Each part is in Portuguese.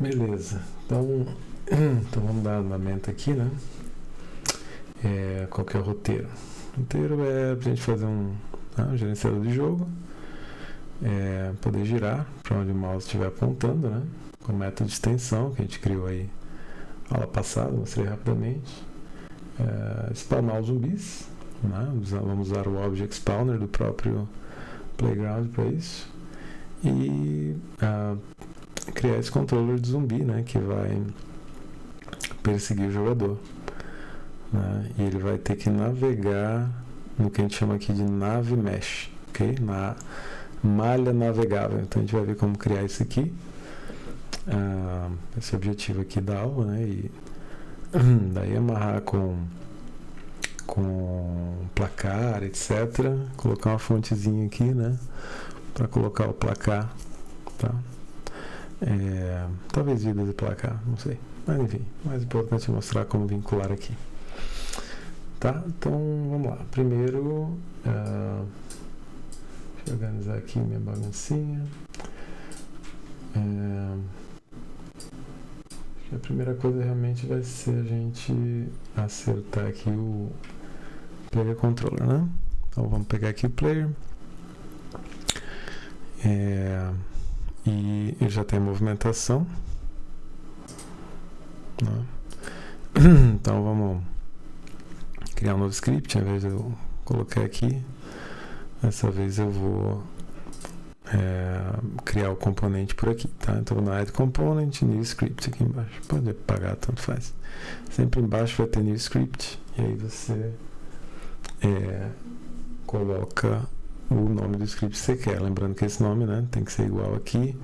Beleza, então vamos dar andamento aqui, né? Qual que é o roteiro? O roteiro é pra gente fazer um gerenciador de jogo, poder girar para onde o mouse estiver apontando, né? Com o método de extensão que a gente criou aí na aula passada, mostrei rapidamente. Spawnar os zumbis, né? Vamos usar o Object Spawner do próprio Playground para isso. E criar esse controller de zumbi, né? Que vai perseguir o jogador. Né? E ele vai ter que navegar no que a gente chama aqui de nave mesh, ok? Na malha navegável. Então a gente vai ver como criar isso aqui. Esse é o objetivo aqui da aula, né? E daí amarrar com placar, etc. Colocar uma fontezinha aqui, né? Para colocar o placar, tá? Talvez vidas de placar, não sei. Mas enfim, o mais importante é mostrar como vincular aqui. Tá? Então vamos lá. Primeiro, deixa eu organizar aqui minha baguncinha. A primeira coisa realmente vai ser a gente acertar aqui o player controller, né? Então vamos pegar aqui o player. E ele já tem a movimentação, né? Então vamos criar um novo script. Ao invés de eu colocar aqui, dessa vez eu vou criar o componente por aqui, tá? Então vou no Add Component, New Script aqui embaixo. Pode apagar, tanto faz. Sempre embaixo vai ter New Script e aí você coloca o nome do script que você quer. Lembrando que esse nome, né, tem que ser igual aqui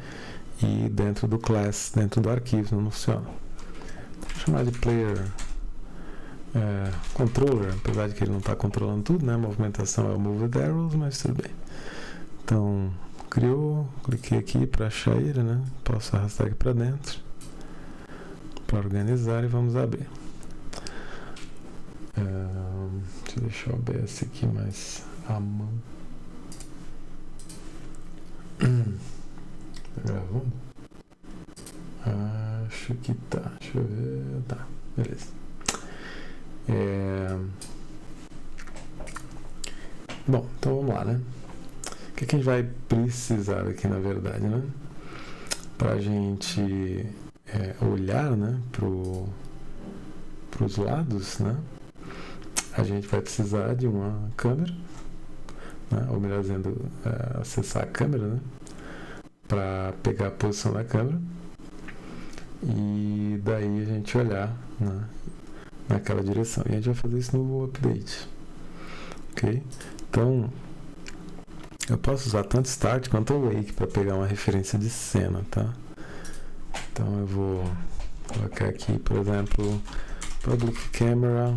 e dentro do class, dentro do arquivo, não funciona. Vou chamar de player controller, apesar de que ele não está controlando tudo, né? A movimentação é o move with arrows, mas tudo bem. Então, criou, cliquei aqui para achar ele, né? Posso arrastar aqui para dentro para organizar e vamos abrir. Deixa eu deixar o OBS aqui mais à mão. Tá gravando? Acho que tá. Deixa eu ver. Tá, beleza. Bom, então vamos lá, né? O que a gente vai precisar aqui, na verdade, né? Pra gente olhar, né, pros lados, né? A gente vai precisar de uma câmera, né? Ou melhor dizendo, acessar a câmera, né? Para pegar a posição da câmera e daí a gente olhar, né, naquela direção. E a gente vai fazer isso no update, ok? Então eu posso usar tanto start quanto awake para pegar uma referência de cena, tá? Então eu vou colocar aqui, por exemplo, public camera,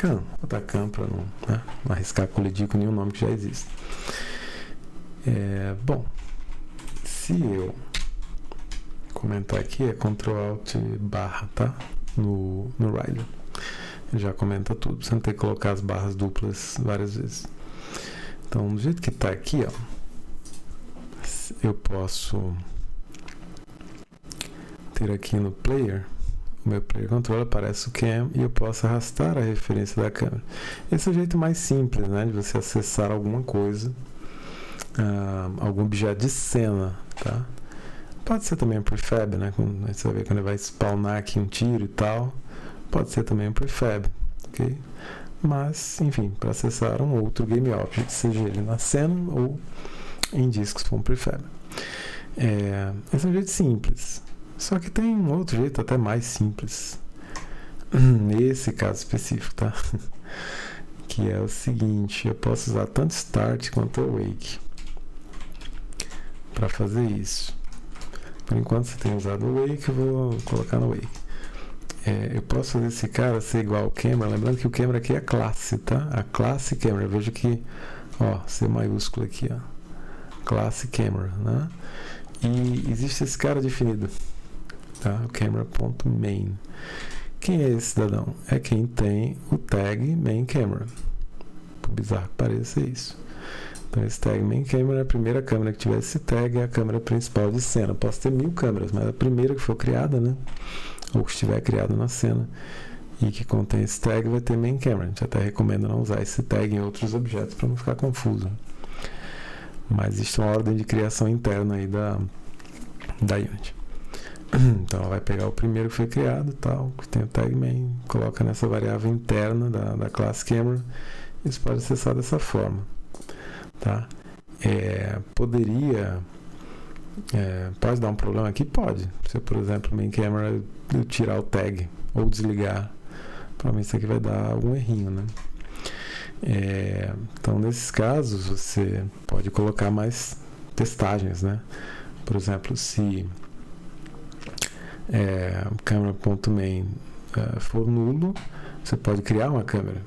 vou botar cam para não arriscar colidir com nenhum nome que já existe. Bom, se eu comentar aqui é Ctrl Alt barra, tá? No Rider. Ele já comenta tudo, você não tem que colocar as barras duplas várias vezes. Então, do jeito que está aqui, ó, eu posso ter aqui no player, o meu player controller, aparece o cam e eu posso arrastar a referência da câmera. Esse é o jeito mais simples, né, de você acessar alguma coisa, algum objeto de cena, tá? Pode ser também um prefab, né? Você vai ver quando ele vai spawnar aqui um tiro e tal. Pode ser também um prefab, ok? Mas, enfim, para acessar um outro game object, seja ele na cena ou em discos com prefab. Esse é um jeito simples. Só que tem um outro jeito até mais simples. Nesse caso específico, tá? Que é o seguinte, eu posso usar tanto start quanto awake para fazer isso. Por enquanto você tem usado o awake, eu vou colocar no awake. Eu posso fazer esse cara ser igual ao camera, lembrando que o camera aqui é a classe, tá? A classe camera, veja que, ó, C maiúsculo aqui, ó, classe camera, né? E existe esse cara definido, tá? O camera.main. Quem é esse cidadão? É quem tem o tag main camera. Por bizarro que pareça, é isso. Então esse tag main camera, a primeira câmera que tiver esse tag é a câmera principal de cena. Posso ter 1000 câmeras, mas a primeira que for criada, né? Ou que estiver criada na cena e que contém esse tag vai ter main camera. A gente até recomenda não usar esse tag em outros objetos para não ficar confuso. Mas existe uma ordem de criação interna aí da Unity. Então ela vai pegar o primeiro que foi criado, tal, que tem o tag main, coloca nessa variável interna da classe camera. Isso pode acessar dessa forma, tá? Pode dar um problema aqui? Pode. Se eu, por exemplo, main camera, eu tirar o tag ou desligar, provavelmente isso aqui vai dar algum errinho, né? Então, nesses casos, você pode colocar mais testagens, né? Por exemplo, se camera.main for nulo, você pode criar uma câmera,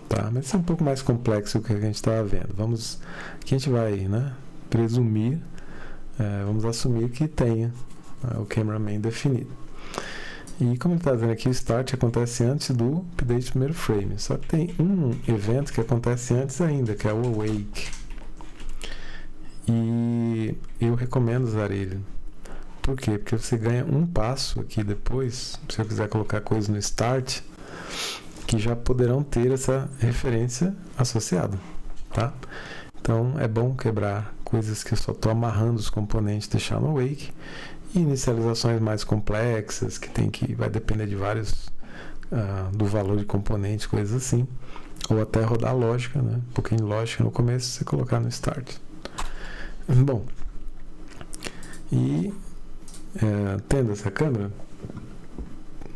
tá? Mas isso é um pouco mais complexo do que a gente estava vendo. Aqui a gente vai, né, presumir, vamos assumir que tenha o cameraman definido. E como ele está dizendo aqui, o start acontece antes do update do primeiro frame. Só que tem um evento que acontece antes ainda, que é o awake. E eu recomendo usar ele. Por quê? Porque você ganha um passo aqui depois, se eu quiser colocar coisas no start, que já poderão ter essa referência associada, tá? Então é bom quebrar coisas que eu só estou amarrando os componentes, deixar no awake. E inicializações mais complexas, que vai depender de vários, do valor de componentes, coisas assim. Ou até rodar lógica, né? Um pouquinho de lógica no começo, você colocar no start. Bom, e tendo essa câmera,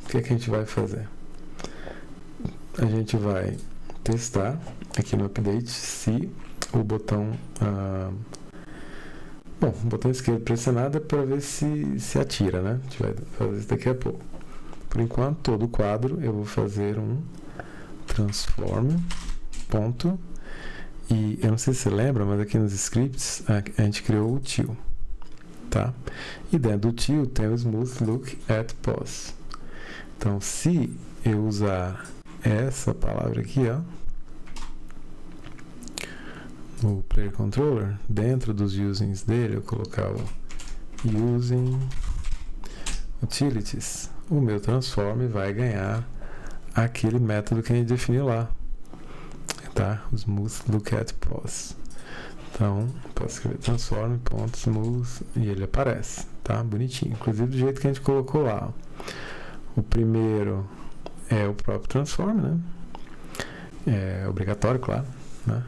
o que a gente vai fazer? A gente vai testar aqui no update se o botão... o botão esquerdo pressionado é para ver se atira, né? A gente vai fazer isso daqui a pouco. Por enquanto, todo o quadro eu vou fazer um transform, ponto. E eu não sei se você lembra, mas aqui nos scripts a gente criou o till, tá? E dentro do till tem o smooth look at pose. Então, se eu usar essa palavra aqui, ó, o player controller, dentro dos usings dele, eu colocar o using utilities, o meu transform vai ganhar aquele método que a gente definiu lá, tá? O smooth look at pose. Então, posso escrever transform.smooth e ele aparece, tá? Bonitinho, inclusive do jeito que a gente colocou lá. O primeiro é o próprio transform, né? É obrigatório, claro, né?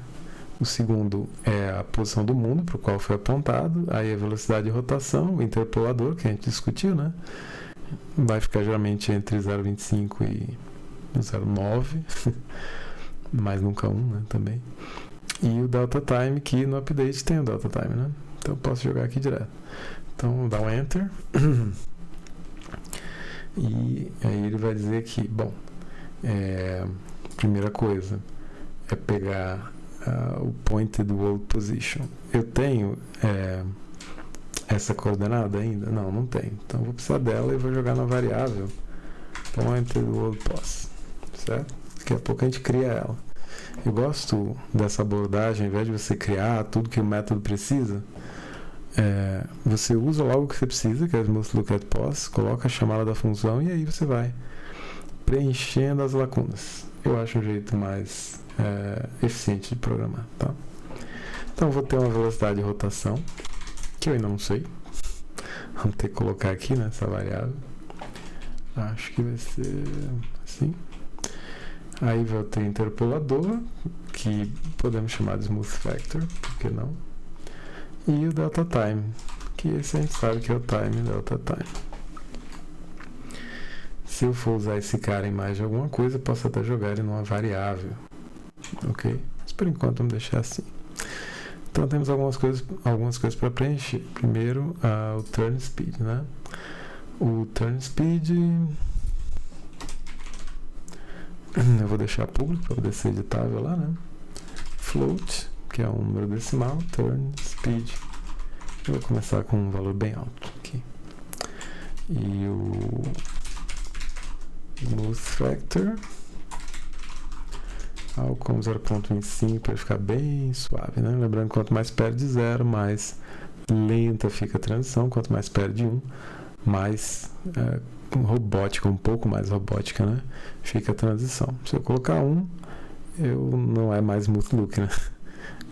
O segundo é a posição do mundo para o qual foi apontado. Aí a velocidade de rotação, o interpolador, que a gente discutiu, né? Vai ficar geralmente entre 0,25 e 0,9, mas nunca 1, né? Também. E o delta time, que no update tem o delta time, né? Então eu posso jogar aqui direto. Então vou dar um enter. E aí ele vai dizer que, bom, primeira coisa é pegar o pointed world position. Eu tenho essa coordenada ainda? Não tenho. Então eu vou precisar dela e vou jogar na variável pointed world pos, certo? Daqui a pouco a gente cria ela. Eu gosto dessa abordagem, ao invés de você criar tudo que o método precisa, você usa logo o que você precisa, que é o smooth look at pos, coloca a chamada da função e aí você vai preenchendo as lacunas. Eu acho um jeito mais eficiente de programar, tá? Então vou ter uma velocidade de rotação que eu ainda não sei. Vamos ter que colocar aqui nessa variável. Acho que vai ser assim. Aí vou ter interpolador, que podemos chamar de smooth factor, por que não? E o delta time, que esse a gente sabe que é o time delta time. Se eu for usar esse cara em mais de alguma coisa, eu posso até jogar ele numa variável. Ok? Mas por enquanto vamos deixar assim. Então temos algumas coisas para preencher. Primeiro, o turn speed, né? O turn speed eu vou deixar público para poder ser editável lá, né? Float, que é um número decimal, turn speed. Eu vou começar com um valor bem alto aqui. E o smooth factor Alcom 0.25 para ficar bem suave, né? Lembrando que quanto mais perto de 0, mais lenta fica a transição. Quanto mais perto de 1, mais robótica, um pouco mais robótica, né? Fica a transição. Se eu colocar 1, não é mais smooth look, né?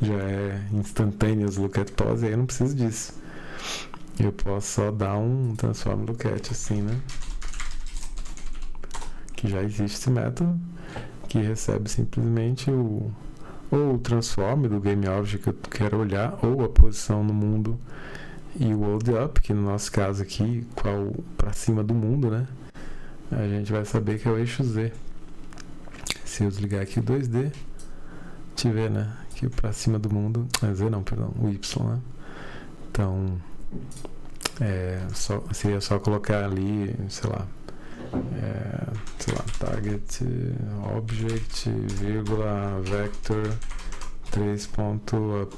Já é instantaneous look at pause, aí eu não preciso disso. Eu posso só dar um transform look at assim, né? Que já existe esse método, que recebe simplesmente ou o transform do GameObject que eu quero olhar, ou a posição no mundo e o hold up, que no nosso caso aqui, qual para cima do mundo, né? A gente vai saber que é o eixo Z. Se eu desligar aqui o 2D, tiver, né? Que para cima do mundo, Z não, perdão, o Y, né? Então, seria só colocar ali, sei lá, target object, vírgula, vector 3.up,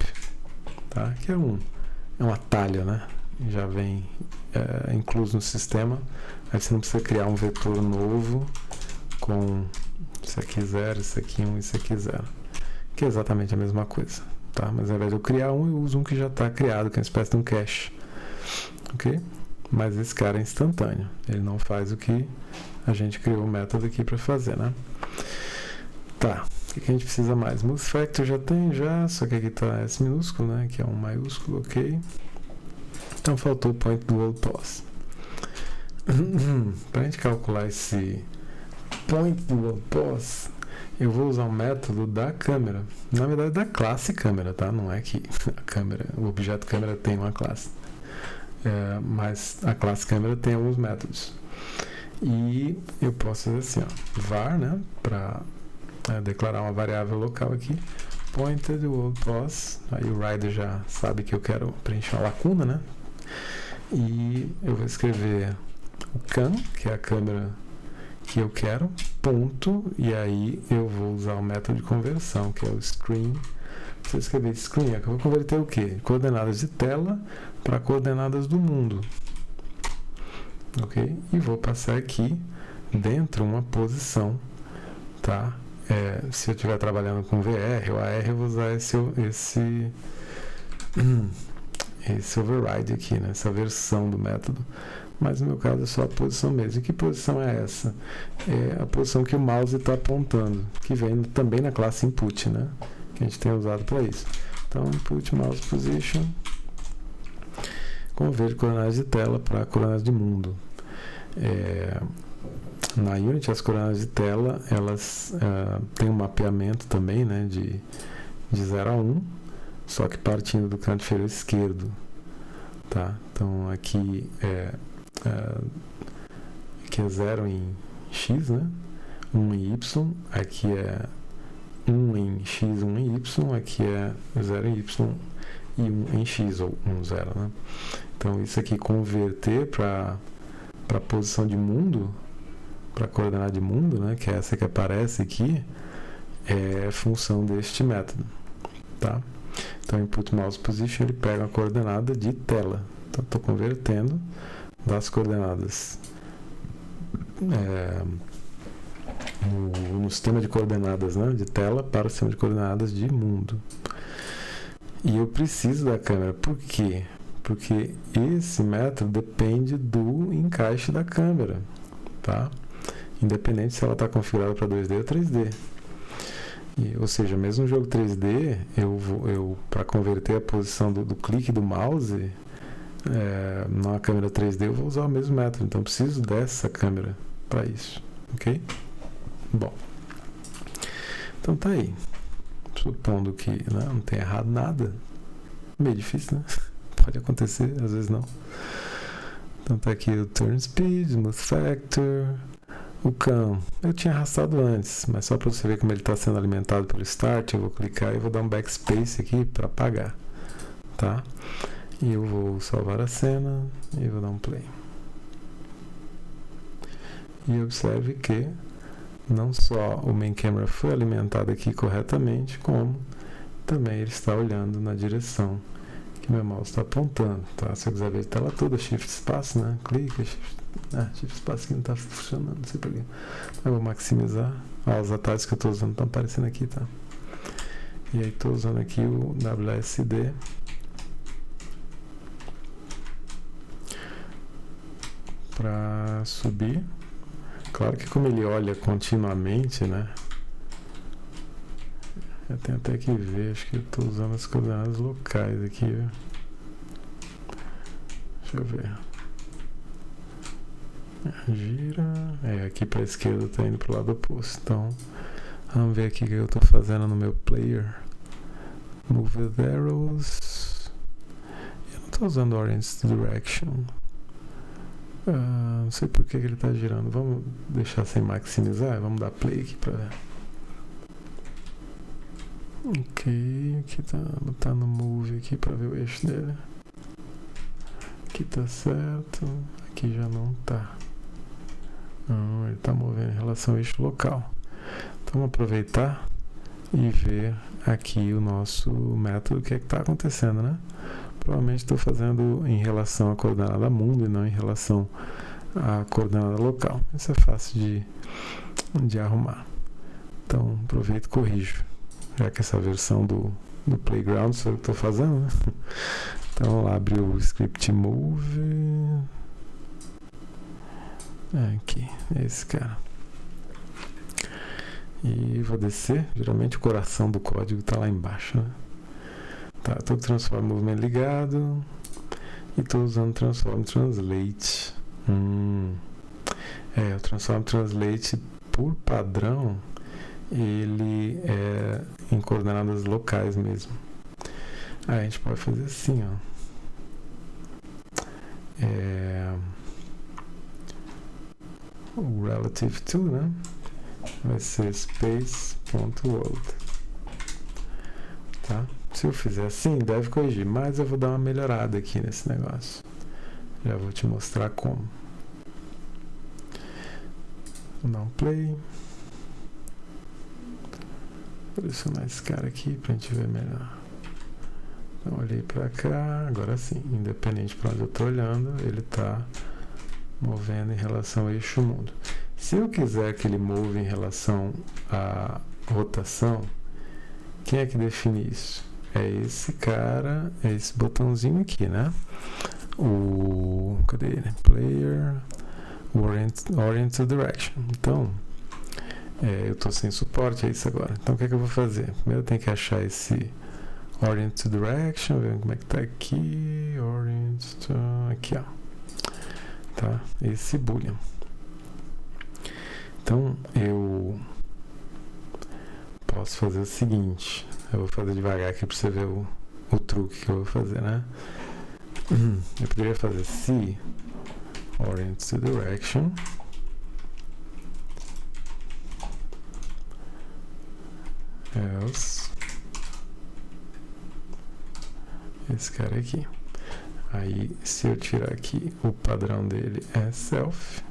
tá? Que é um atalho, né? Já vem incluso no sistema. Aí você não precisa criar um vetor novo com isso aqui 0, isso aqui 1, isso aqui 0, que é exatamente a mesma coisa, tá? Mas ao invés de eu criar um, eu uso um que já está criado, que é uma espécie de um cache, ok? Mas esse cara é instantâneo, ele não faz o que a gente criou o método aqui para fazer, né? Tá, o que a gente precisa mais? Smooth Factor já tem, só que aqui está S minúsculo, né? Que é um maiúsculo, ok? Então faltou o point do hold pause. Para a gente calcular esse point do hold pause, eu vou usar um método da câmera, na verdade da classe câmera, tá? Não é que a câmera, o objeto câmera tem uma classe. Mas a classe câmera tem alguns métodos. E eu posso fazer assim, ó, var, né, para declarar uma variável local aqui, pointed hold pause, aí o rider já sabe que eu quero preencher uma lacuna, né, e eu vou escrever o cam, que é a câmera que eu quero, ponto, e aí eu vou usar o método de conversão, que é o screen. Se eu escrever screen, eu vou converter o quê? Coordenadas de tela para coordenadas do mundo, ok? E vou passar aqui dentro uma posição, tá? Se eu estiver trabalhando com VR ou AR, eu vou usar esse override aqui, né? Essa versão do método. Mas no meu caso é só a posição mesmo. E que posição é essa? É a posição que o mouse está apontando, que vem também na classe input, né? Que a gente tem usado para isso. Então, input mouse position, converte coordenadas de tela para coordenadas de mundo. Na Unity, as coordenadas de tela, elas têm um mapeamento também, né, de 0 a 1, só que partindo do canto inferior esquerdo, tá? Então, aqui é 0 em x, né? 1 em y, aqui é 1 em x, 1 em y, aqui é 0 em y e 1 em x, ou 1, 0, né? Então, isso aqui converter para a posição de mundo, para a coordenada de mundo, né, que é essa que aparece aqui, é função deste método, tá? Então, input mouse position, ele pega a coordenada de tela. Então, estou convertendo das coordenadas no sistema de coordenadas, né, de tela para o sistema de coordenadas de mundo. E eu preciso da câmera. Por quê? Porque esse método depende do encaixe da câmera, tá? Independente se ela está configurada para 2D ou 3D. Ou seja, mesmo no jogo 3D, eu para converter a posição do clique do mouse na câmera 3D, eu vou usar o mesmo método. Então, eu preciso dessa câmera para isso, ok? Bom, então tá aí. Supondo que, né, não tenha errado nada, meio difícil, né? Pode acontecer, às vezes não. Então tá aqui o turn speed, smooth factor, o cam. Eu tinha arrastado antes, mas só para você ver como ele está sendo alimentado pelo start, eu vou clicar e vou dar um backspace aqui para apagar, tá? E eu vou salvar a cena e vou dar um play. E observe que não só o main camera foi alimentado aqui corretamente, como também ele está olhando na direção que meu mouse está apontando, tá? Se eu quiser ver a tela toda, Shift espaço, né? Clica, Shift espaço aqui não está funcionando, não sei porquê. Eu vou maximizar. Os atalhos que eu estou usando estão aparecendo aqui, tá? E aí estou usando aqui o WSD para subir. Claro que como ele olha continuamente, né? Eu tenho até que ver, acho que eu estou usando as coordenadas locais aqui, viu? Deixa eu ver. Gira. Aqui para a esquerda está indo para o lado oposto. Então, vamos ver aqui o que eu estou fazendo no meu player. Move the arrows. Eu não estou usando Orient Direction. Não sei por que ele está girando. Vamos deixar sem maximizar. Vamos dar play aqui para ver. Ok, aqui tá no move aqui para ver o eixo dele. Aqui tá certo, aqui já não tá. Ele tá movendo em relação ao eixo local. Então vamos aproveitar e ver aqui o nosso método, o que é que tá acontecendo, né? Provavelmente estou fazendo em relação à coordenada mundo e não em relação à coordenada local. Isso é fácil de arrumar. Então aproveito e corrijo. Já que essa versão do Playground sou eu que estou fazendo, né? Então vamos lá, abrir o script move. Aqui, esse cara. E vou descer. Geralmente o coração do código está lá embaixo, né? Tá, estou com o Transform Movement ligado. E estou usando o Transform Translate. O Transform Translate, por padrão, ele é em coordenadas locais mesmo. Aí a gente pode fazer assim, ó. O relative to, né? Vai ser space.world. Tá? Se eu fizer assim, deve corrigir, mas eu vou dar uma melhorada aqui nesse negócio. Já vou te mostrar como. Vou dar um play. Vou pressionar esse cara aqui pra gente ver melhor. Então, olhei pra cá, agora sim, independente para onde eu tô olhando, ele tá movendo em relação ao eixo mundo. Se eu quiser que ele move em relação à rotação, quem é que define isso? É esse cara, é esse botãozinho aqui, né? Cadê ele? Player, Orient to Direction. Então, eu estou sem suporte a isso agora. Então, o que é que eu vou fazer? Primeiro eu tenho que achar esse Orient to Direction, ver como é que tá aqui. Orient to... Aqui, ó. Tá? Esse boolean. Então, eu posso fazer o seguinte. Eu vou fazer devagar aqui para você ver o truque que eu vou fazer, né? Eu poderia fazer se Orient to Direction else esse cara aqui. Aí, se eu tirar aqui, o padrão dele é self,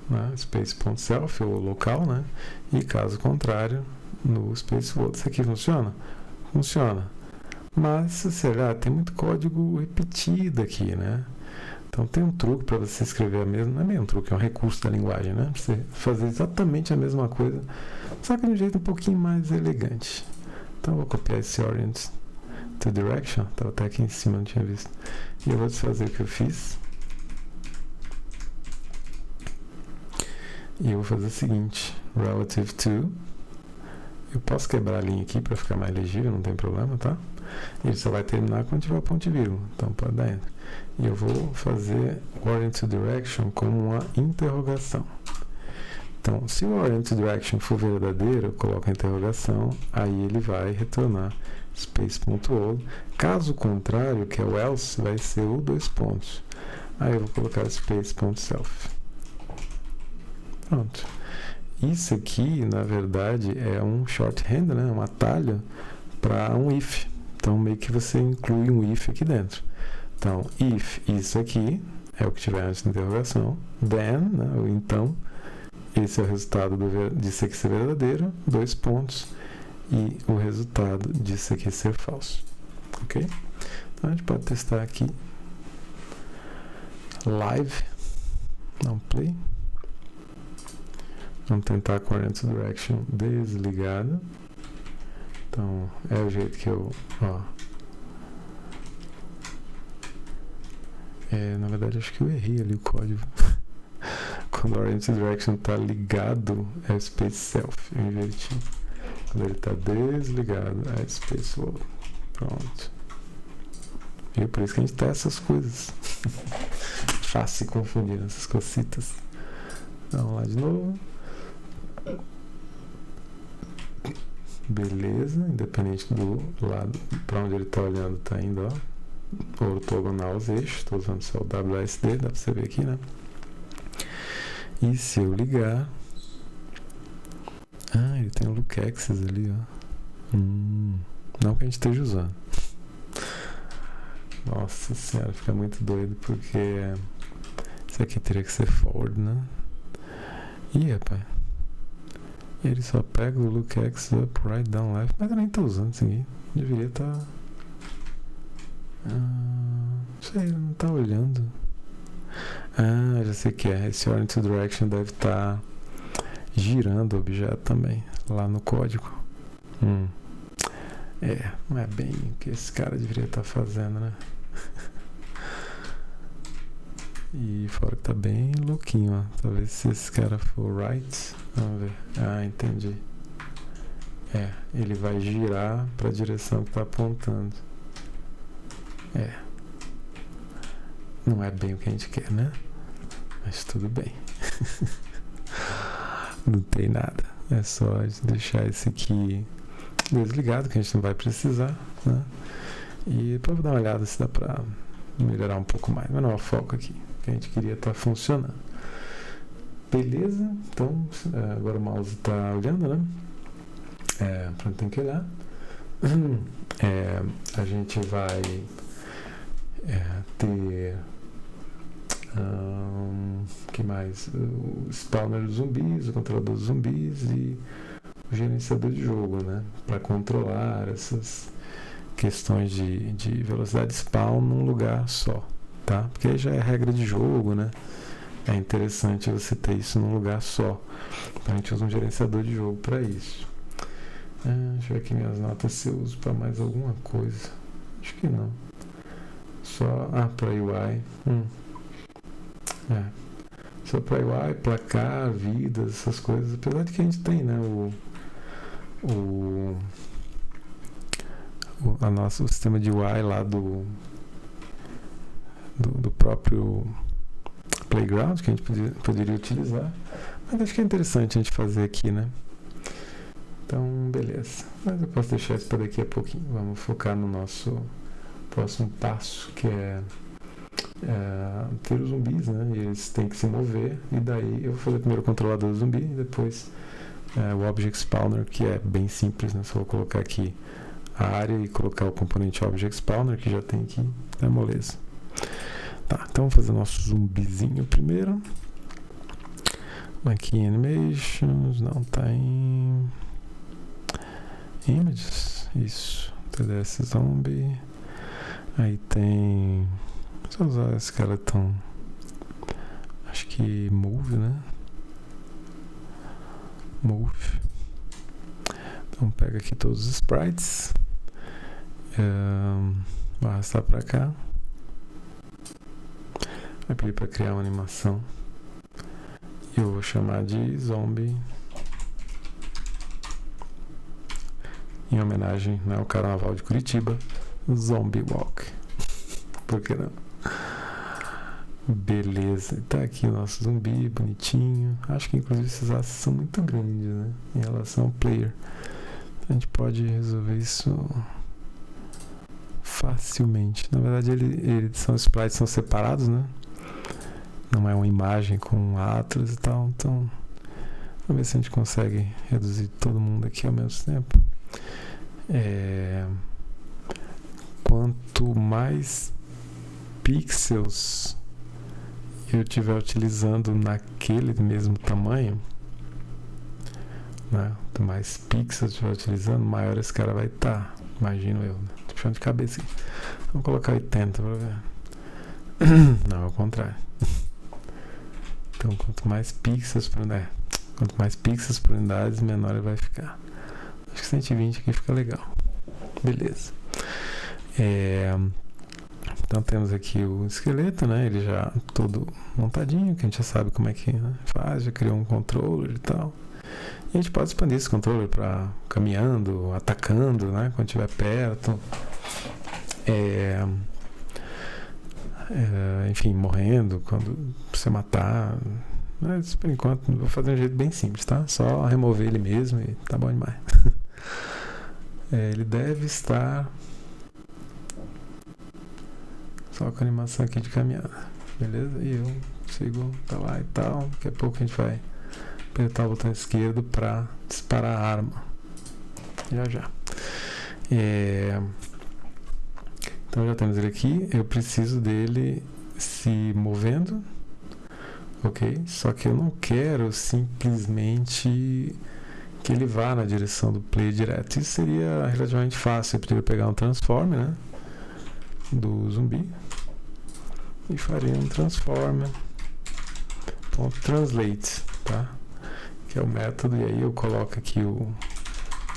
né? Space.self, ou local, né? E caso contrário, no space.world. Isso aqui funciona? Funciona. Mas, sei lá, tem muito código repetido aqui, né? Então tem um truque para você escrever a mesma, não é meio um truque, é um recurso da linguagem, né? Pra você fazer exatamente a mesma coisa, só que de um jeito um pouquinho mais elegante. Então eu vou copiar esse Orient to Direction, estava até aqui em cima, não tinha visto. E eu vou desfazer o que eu fiz. E eu vou fazer o seguinte, relative to, eu posso quebrar a linha aqui para ficar mais legível, não tem problema, tá? Ele só vai terminar quando tiver o ponto e vírgula, então pode dar enter. E eu vou fazer Orient to Direction como uma interrogação. Então, se o Orient to Direction for verdadeiro, eu coloco a interrogação, aí ele vai retornar space.world. Caso contrário, que é o else, vai ser o dois pontos. Aí eu vou colocar space.self. Pronto. Isso aqui, na verdade, é um shorthand, né? Um atalho para um if. Então, meio que você inclui um if aqui dentro. Então, if isso aqui é o que tiver antes da interrogação, then, né? Ou então, esse é o resultado de ser que ser verdadeiro, dois pontos. e o resultado disso aqui ser falso, ok? Então a gente pode testar aqui live, não play. Vamos tentar com a Oriented Direction desligada. Então é o jeito que eu, na verdade acho que eu errei ali o código. Quando a Oriented Direction está ligado, é Space Self, eu inverti. Quando ele está desligado, é Space Load. Pronto. E por isso que a gente testa essas coisas. Fácil se confundir nessas cositas. Vamos lá de novo. Beleza, independente do lado para onde ele está olhando, está indo, ó, ortogonal aos eixos. Estou usando só o WASD, dá para você ver aqui, né? E se eu ligar, ele tem o Look Access ali, ó. Não que a gente esteja usando. Nossa senhora, fica muito doido, porque isso aqui teria que ser forward, né? Ih, rapaz, ele só pega o Look Access up, right, down, left, mas eu nem tô usando isso aqui. Deveria estar. Não sei, ele não tá olhando. Já sei o que é. Esse Oriented Direction deve estar girando o objeto também, lá no código. Não é bem o que esse cara deveria estar fazendo, né? E fora que tá bem louquinho, ó. Talvez se esse cara for right, vamos ver. Entendi. Ele vai girar para a direção que tá apontando. Não é bem o que a gente quer, né? Mas tudo bem. Não tem nada. É só deixar esse aqui desligado, que a gente não vai precisar, né? E depois eu vou dar uma olhada se dá pra melhorar um pouco mais. Mas não é o foco aqui, que a gente queria estar funcionando. Beleza? Então, agora o mouse tá olhando, né? Pra onde tem que olhar. A gente vai ter que mais? O spawner dos zumbis, o controlador dos zumbis e o gerenciador de jogo, né? Para controlar essas questões de velocidade spawn num lugar só, tá? Porque aí já é regra de jogo, né? É interessante você ter isso num lugar só. Então a gente usa um gerenciador de jogo para isso. Deixa eu ver aqui minhas notas se eu uso para mais alguma coisa. Acho que não. Só para UI. Só para UI, placar, vidas, essas coisas. Apesar de que a gente tem, né? O sistema de UI lá do próprio Playground, que a gente poderia utilizar. Mas acho que é interessante a gente fazer aqui, né? Então, beleza. Mas eu posso deixar isso para daqui a pouquinho. Vamos focar no nosso próximo passo, que é ter os zumbis, né? E eles têm que se mover. E daí eu vou fazer primeiro o controlador do zumbi e depois o Object Spawner, que é bem simples, né? Só vou colocar aqui a área e colocar o componente Object Spawner, que já tem aqui. É moleza. Tá, então vamos fazer nosso zumbizinho primeiro. Aqui em Animations, não tá em Images, isso, TDS Zombie. Aí tem, só usar Skeleton, acho que Move, né? Move. Então pega aqui todos os sprites, vou arrastar pra cá. Vai pedir para criar uma animação. Eu vou chamar de Zombie, em homenagem ao Carnaval de Curitiba, Zombie Walk. Por que não? Beleza, tá aqui o nosso zumbi, bonitinho. Acho que inclusive esses aços são muito grandes, né? Em relação ao player. A gente pode resolver isso facilmente. Na verdade, os sprites são separados, né? Não é uma imagem com atlas e tal, então vamos ver se a gente consegue reduzir todo mundo aqui ao mesmo tempo. Quanto mais pixels eu estiver utilizando naquele mesmo tamanho, né? Quanto mais pixels estiver utilizando, maior esse cara vai estar. Imagino eu. Tô puxando de cabeça aqui. Vamos colocar 80 para ver. Não, ao contrário. Então, quanto mais pixels por unidades, menor ele vai ficar. Acho que 120 aqui fica legal. Beleza. Então temos aqui o esqueleto, né? Ele já todo montadinho, que a gente já sabe como é que, né, faz, já criou um controller e tal. E a gente pode expandir esse controller para caminhando, atacando, né? Quando estiver perto. Enfim, morrendo, quando você matar. Mas por enquanto vou fazer de um jeito bem simples, tá? Só remover ele mesmo e tá bom demais. Ele deve estar só com a animação aqui de caminhada, beleza? E eu sigo pra lá e tal. Daqui a pouco a gente vai apertar o botão esquerdo para disparar a arma. Já. Então já temos ele aqui. Eu preciso dele se movendo, ok? Só que eu não quero simplesmente que ele vá na direção do play direto. Isso seria relativamente fácil. Eu poderia pegar um transform, né, do zumbi e faria um transformer.translate, tá? Que é o método, e aí eu coloco aqui o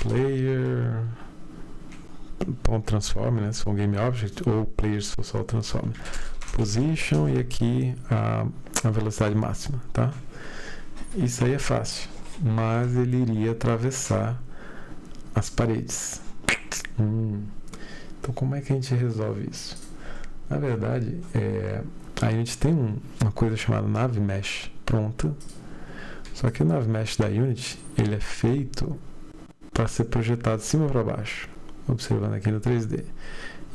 player.transform, né, se for um game object, ou player se for só o transform, position, e aqui a velocidade máxima, tá? Isso aí é fácil, mas ele iria atravessar as paredes. Então como é que a gente resolve isso? Na verdade, a Unity tem uma coisa chamada NavMesh pronta. Só que o NavMesh da Unity, ele é feito para ser projetado de cima para baixo, observando aqui no 3D,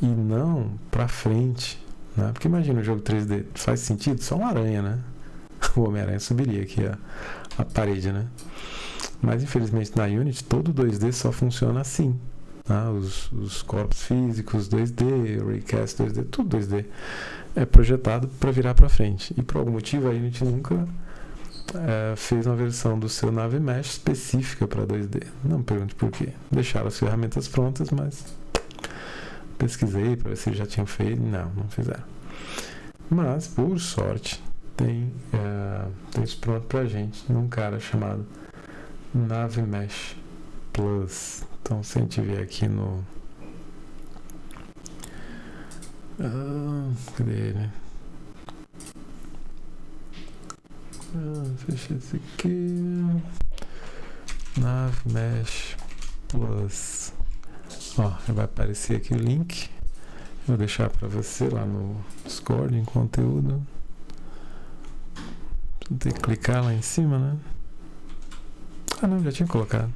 e não para frente, né? Porque imagina o jogo 3D, faz sentido? Só uma aranha, né? O Homem-Aranha subiria aqui a parede, né? Mas infelizmente na Unity todo 2D só funciona assim, tá? Os corpos físicos 2D, o Raycast 2D, tudo 2D é projetado para virar para frente, e por algum motivo a Unity nunca fez uma versão do seu NavMesh específica para 2D. Não me pergunte por quê. Deixaram as ferramentas prontas, mas pesquisei para ver se já tinham feito. Não fizeram. Mas, por sorte, tem isso pronto pra gente num cara chamado NavMesh Plus. Então, se a gente vier aqui no... cadê ele? Fecha esse aqui. NavMesh Plus. Ó, vai aparecer aqui o link. Vou deixar para você lá no Discord em conteúdo. Tem que clicar lá em cima, né? Ah, não, já tinha colocado.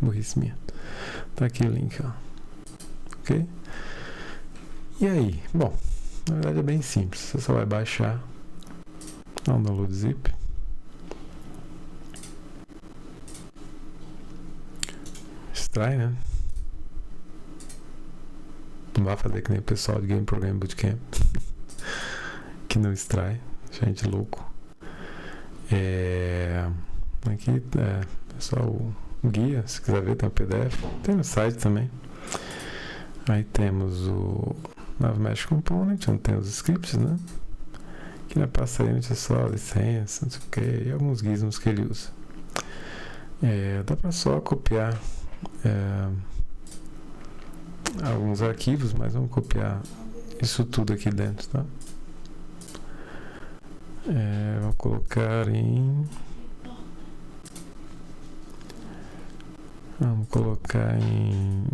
Burrice minha. Tá aqui o link, ó. Ok? E aí? Bom, na verdade é bem simples. Você só vai baixar. Dá um download zip. Extrai, né? Não vai fazer que nem o pessoal de Game Program Bootcamp que não extrai, gente louco. Aqui é só o guia, se quiser ver, tem o PDF, tem no site também. Aí temos o NavMesh Component, onde tem os scripts, né? Que na pasta Unity é só licença, não sei o que, e alguns gizmos que ele usa. Dá para só copiar alguns arquivos, mas vamos copiar isso tudo aqui dentro, tá? Vou colocar em... Vamos colocar em...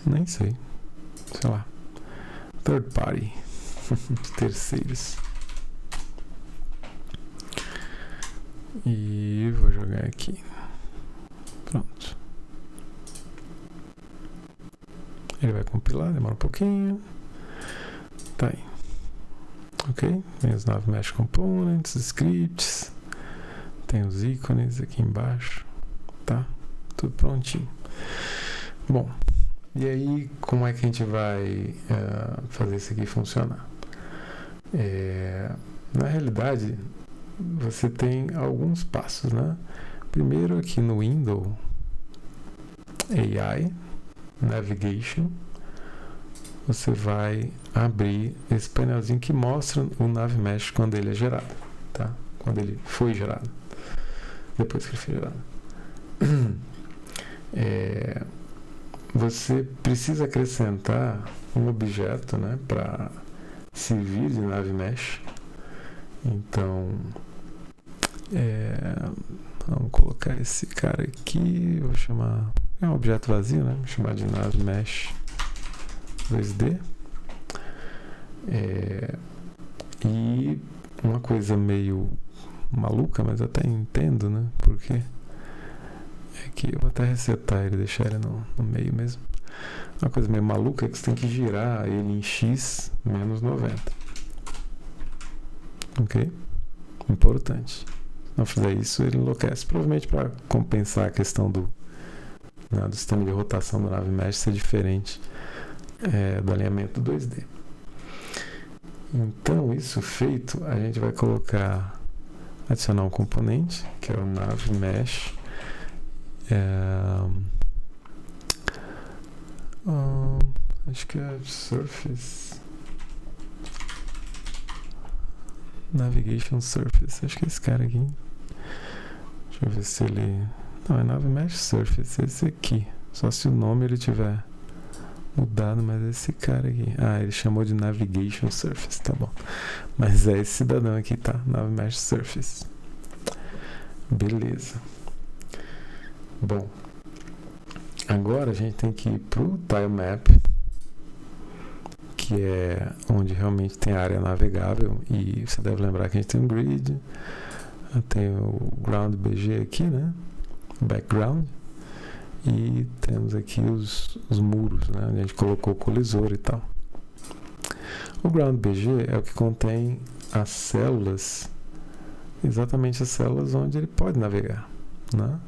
Nem sei. Sei lá. Third party. Terceiros. E vou jogar aqui. Pronto. Ele vai compilar, demora um pouquinho. Tá aí. Ok? Tem os NavMesh Components, scripts. Tem os ícones aqui embaixo. Tá? Tudo prontinho. Bom, e aí como é que a gente vai fazer isso aqui funcionar? Na realidade, você tem alguns passos, né? Primeiro aqui no Windows AI Navigation, você vai abrir esse painelzinho que mostra o NavMesh quando ele é gerado, tá? Quando ele foi gerado, depois que ele foi gerado. Você precisa acrescentar um objeto, né, para servir de NavMesh. Então, vamos colocar esse cara aqui, vou chamar, é um objeto vazio, né? Vou chamar de NavMesh 2D. E uma coisa meio maluca, mas eu até entendo, né? Porque é que eu vou até resetar ele, deixar ele no meio mesmo. Uma coisa meio maluca é que você tem que girar ele em x menos 90. Ok? Importante. Se não fizer isso, ele enlouquece. Provavelmente para compensar a questão do sistema de rotação do NavMesh ser diferente do alinhamento do 2D. Então, isso feito, a gente vai adicionar um componente, que é o NavMesh. Acho que é Surface. Navigation Surface. Acho que é esse cara aqui. Deixa eu ver se ele... Não, é NavMesh Surface. Esse aqui. Só se o nome ele tiver mudado, mas é esse cara aqui. Ele chamou de Navigation Surface, tá bom. Mas é esse cidadão aqui, tá? NavMesh Surface. Beleza. Bom, agora a gente tem que ir pro Tilemap, que é onde realmente tem a área navegável, e você deve lembrar que a gente tem um grid, tem o ground BG aqui, né? Background, e temos aqui os muros, né? Onde a gente colocou o colisor e tal. O ground BG é o que contém as células, exatamente as células onde ele pode navegar, né?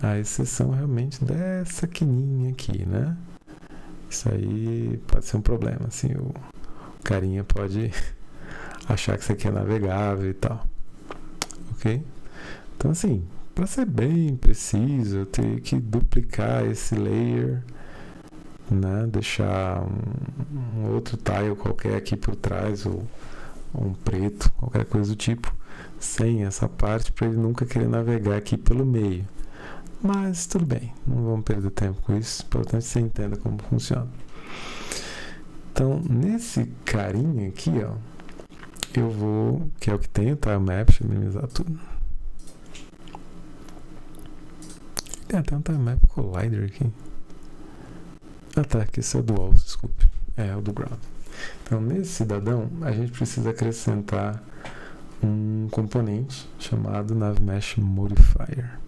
A exceção realmente dessa quininha aqui, né? Isso aí pode ser um problema, assim, o carinha pode achar que isso aqui é navegável e tal, ok? Então, assim, para ser bem preciso, eu tenho que duplicar esse layer, né? Deixar um outro tile qualquer aqui por trás, ou um preto, qualquer coisa do tipo, sem essa parte, para ele nunca querer navegar aqui pelo meio. Mas tudo bem, não vamos perder tempo com isso, importante que você entenda como funciona. Então, nesse carinha aqui, ó, eu vou, que é o que tem o tilemap, deixa eu minimizar tudo. Tem até um tilemap collider aqui. Tá, que esse é o do walls, desculpe. É o do ground. Então, nesse cidadão, a gente precisa acrescentar um componente chamado NavMesh Modifier.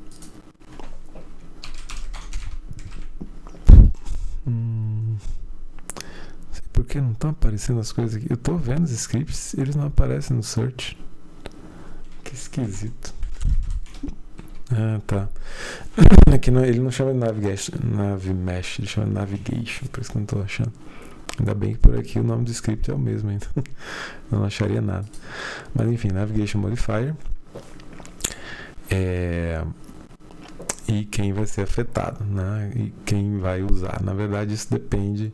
Não sei por que não estão aparecendo as coisas aqui. Eu estou vendo os scripts, eles não aparecem no search. Que esquisito. Tá. Aqui ele não chama de NavMesh, ele chama de Navigation, por isso que eu não estou achando. Ainda bem que por aqui o nome do script é o mesmo, então não acharia nada. Mas enfim, Navigation Modifier. E quem vai ser afetado, né? E quem vai usar. Na verdade, isso depende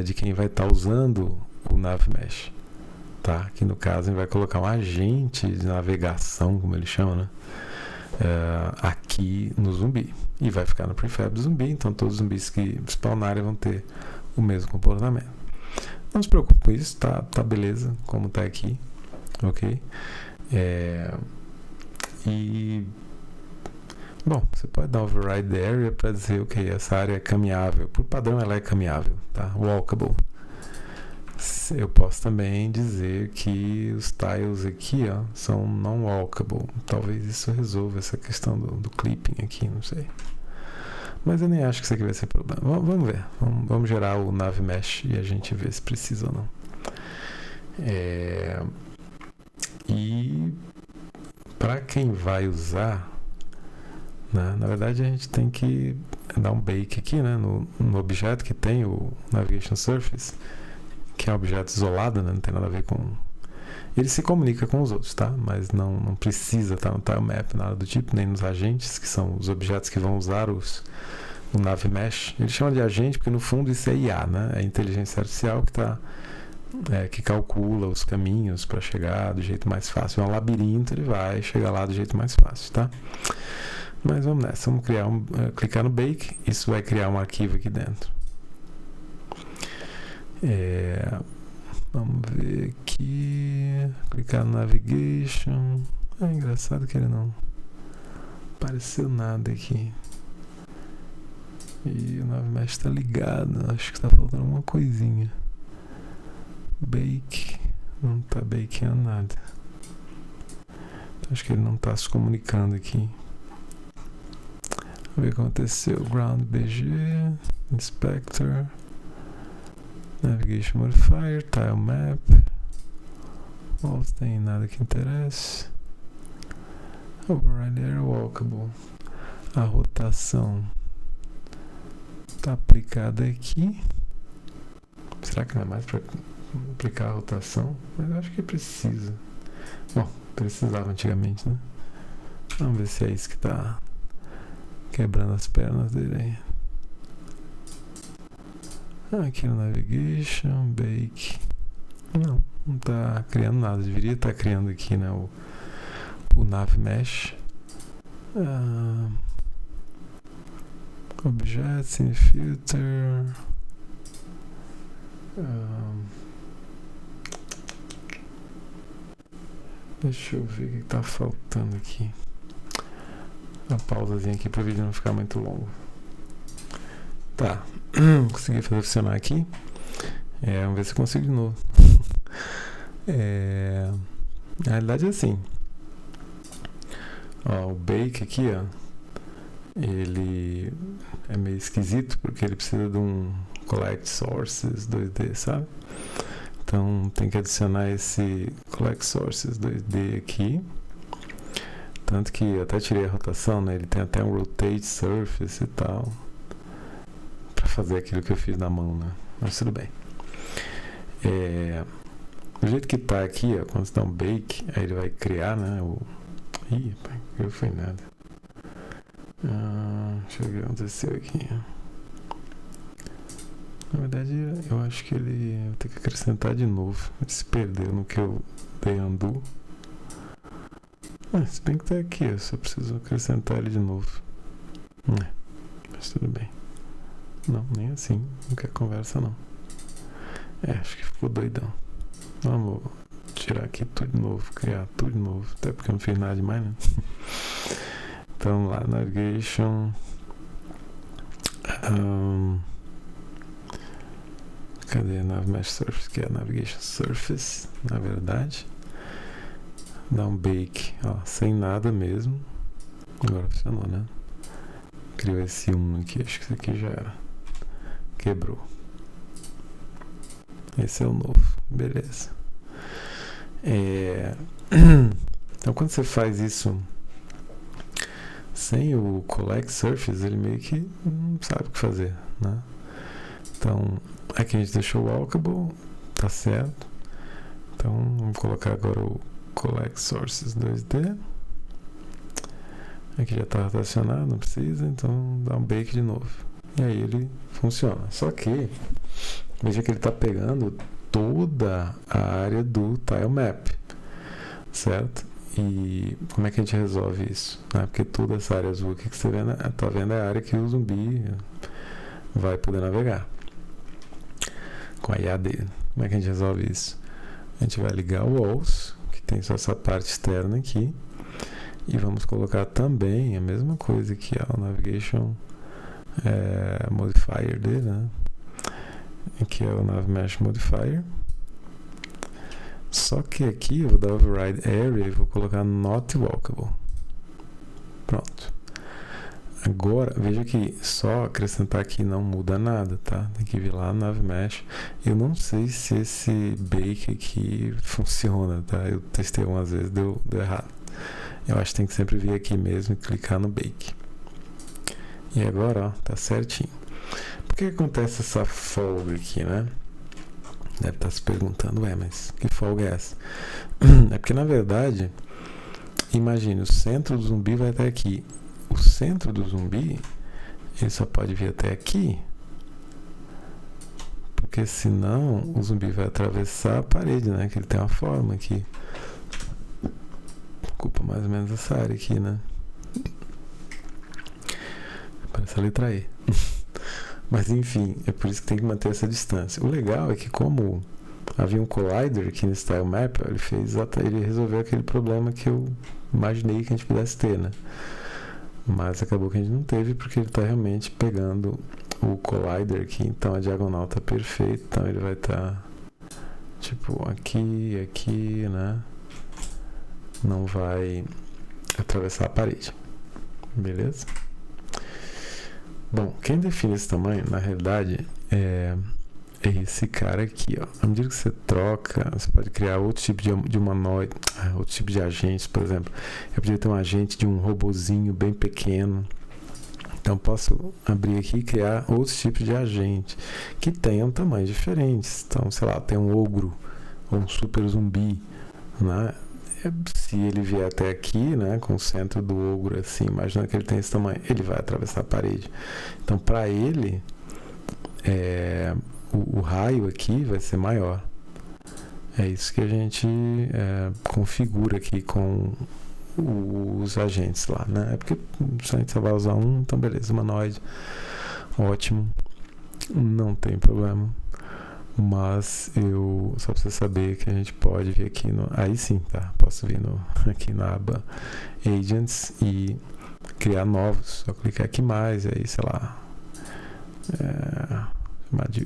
de quem vai estar usando o NavMesh. Tá? Aqui no caso, ele vai colocar um agente de navegação, como ele chama, né? Aqui no zumbi. E vai ficar no prefab do zumbi, então todos os zumbis que spawnarem vão ter o mesmo comportamento. Não se preocupe com isso, tá beleza, como tá aqui, ok? Bom, você pode dar override area para dizer, ok, essa área é caminhável. Por padrão ela é caminhável, tá? Walkable. Eu posso também dizer que os tiles aqui, ó, são não walkable. Talvez isso resolva essa questão do clipping aqui, não sei. Mas eu nem acho que isso aqui vai ser problema. Vamos ver. Vamos gerar o NavMesh e a gente vê se precisa ou não. E para quem vai usar, né, na verdade a gente tem que dar um bake aqui, né, no objeto que tem o Navigation Surface, que é um objeto isolado, né, não tem nada a ver com Ele se comunica com os outros, tá? Mas não precisa estar no tile map, nada do tipo, nem nos agentes, que são os objetos que vão usar o Nav Mesh. Ele chama de agente porque no fundo isso é IA, né? É inteligência artificial que calcula os caminhos para chegar do jeito mais fácil. É um labirinto, ele vai chegar lá do jeito mais fácil, tá? Mas vamos nessa, vamos clicar no Bake, isso vai criar um arquivo aqui dentro. Vamos ver aqui, clicar no Navigation. É engraçado que ele não apareceu nada aqui. E o Nav Mesh está ligado, acho que está faltando alguma coisinha. Bake, não está bakeando nada. Acho que ele não está se comunicando aqui. Vamos ver o que aconteceu. Ground BG, Inspector, Navigation Modifier, Tile Map. Não tem nada que interesse. Override Area Walkable. A rotação está aplicada aqui. Será que não é mais para aplicar a rotação? Mas eu acho que precisa. Bom, precisava antigamente, né? Vamos ver se é isso que está quebrando as pernas dele aí. Aqui no Navigation, Bake. Não está criando nada. Deveria estar criando aqui, né, o Nav Mesh. Objects in Filter. Deixa eu ver o que está faltando aqui. Uma pausazinha aqui para o vídeo não ficar muito longo. Tá, consegui fazer funcionar aqui. Vamos ver se eu consigo de novo. Na realidade é assim. O Bake aqui, ele é meio esquisito porque ele precisa de um Collect Sources 2D, sabe? Então tem que adicionar esse Collect Sources 2D aqui. Tanto que eu até tirei a rotação, né? Ele tem até um Rotate Surface e tal, para fazer aquilo que eu fiz na mão, né? Mas tudo bem. Do jeito que tá aqui, quando você dá um Bake, aí ele vai criar, né? Ih, pai, não foi nada. Deixa eu ver o que aconteceu aqui. Na verdade, eu acho que ele vai ter que acrescentar de novo. Ele se perdeu no que eu dei undo. Se bem que tá aqui, eu só preciso acrescentar ele de novo. Mas tudo bem. Não, nem assim. Não quer conversa, não. Acho que ficou doidão. Vamos tirar aqui tudo de novo, criar tudo de novo. Até porque eu não fiz nada demais, né? Então lá, Navigation. Cadê a Nav Mesh Surface? Que é a Navigation Surface, na verdade. Dá um Bake, sem nada mesmo. Agora funcionou, né? Criou esse 1 aqui, acho que isso aqui já era. Quebrou. Esse é o novo, beleza. Então quando você faz isso sem o Collect Surface, ele meio que não sabe o que fazer, né? Então aqui a gente deixou o Walkable, tá certo. Então vamos colocar agora o Collect Sources 2D. Aqui já está rotacionado, não precisa, então dá um Bake de novo. E aí ele funciona. Só que, veja que ele está pegando toda a área do Tile Map, certo? E como é que a gente resolve isso? Porque toda essa área azul aqui que você está vendo é a área que o zumbi vai poder navegar com a IA dele. Como é que a gente resolve isso? A gente vai ligar o Walls, que tem só essa parte externa aqui, e vamos colocar também a mesma coisa aqui, o Navigation Modifier dele, né? Aqui é o Nav Mesh Modifier. Só que aqui eu vou dar Override Area e vou colocar Not Walkable. Pronto. Agora, veja que só acrescentar aqui não muda nada, tá? Tem que vir lá no Nav Mesh. Eu não sei se esse Bake aqui funciona, tá? Eu testei algumas vezes, deu errado. Eu acho que tem que sempre vir aqui mesmo e clicar no Bake. E agora, tá certinho. Por que acontece essa folga aqui, né? Deve estar se perguntando, mas que folga é essa? É porque, na verdade, imagine, o centro do zumbi vai até aqui. O centro do zumbi, ele só pode vir até aqui, porque senão o zumbi vai atravessar a parede, né? Que ele tem uma forma aqui. Ocupa mais ou menos essa área aqui, né? Parece a letra E. Mas enfim, é por isso que tem que manter essa distância. O legal é que, como havia um collider aqui no Style Map, ele resolveu aquele problema que eu imaginei que a gente pudesse ter, né? Mas acabou que a gente não teve, porque ele está realmente pegando o collider aqui, então a diagonal está perfeita, então ele vai estar tipo aqui, né? Não vai atravessar a parede, beleza? Bom, quem define esse tamanho, na realidade, é esse cara aqui, ó. À medida que você troca, você pode criar outro tipo de humanoide, outro tipo de agente, por exemplo. Eu podia ter um agente de um robozinho bem pequeno. Então, posso abrir aqui e criar outros tipos de agente que tenham tamanhos diferentes. Então, sei lá, tem um ogro ou um super zumbi, né? Se ele vier até aqui, né, com o centro do ogro assim, imagina que ele tem esse tamanho, ele vai atravessar a parede. Então, para ele, o raio aqui vai ser maior. É isso que a gente configura aqui com os agentes lá, né? É porque se a gente só vai usar um, então beleza, humanoide, ótimo, não tem problema. Mas só pra você saber que a gente pode vir aqui aí sim, tá? Posso vir aqui na aba Agents e criar novos. Só clicar aqui mais, aí sei lá, chamar de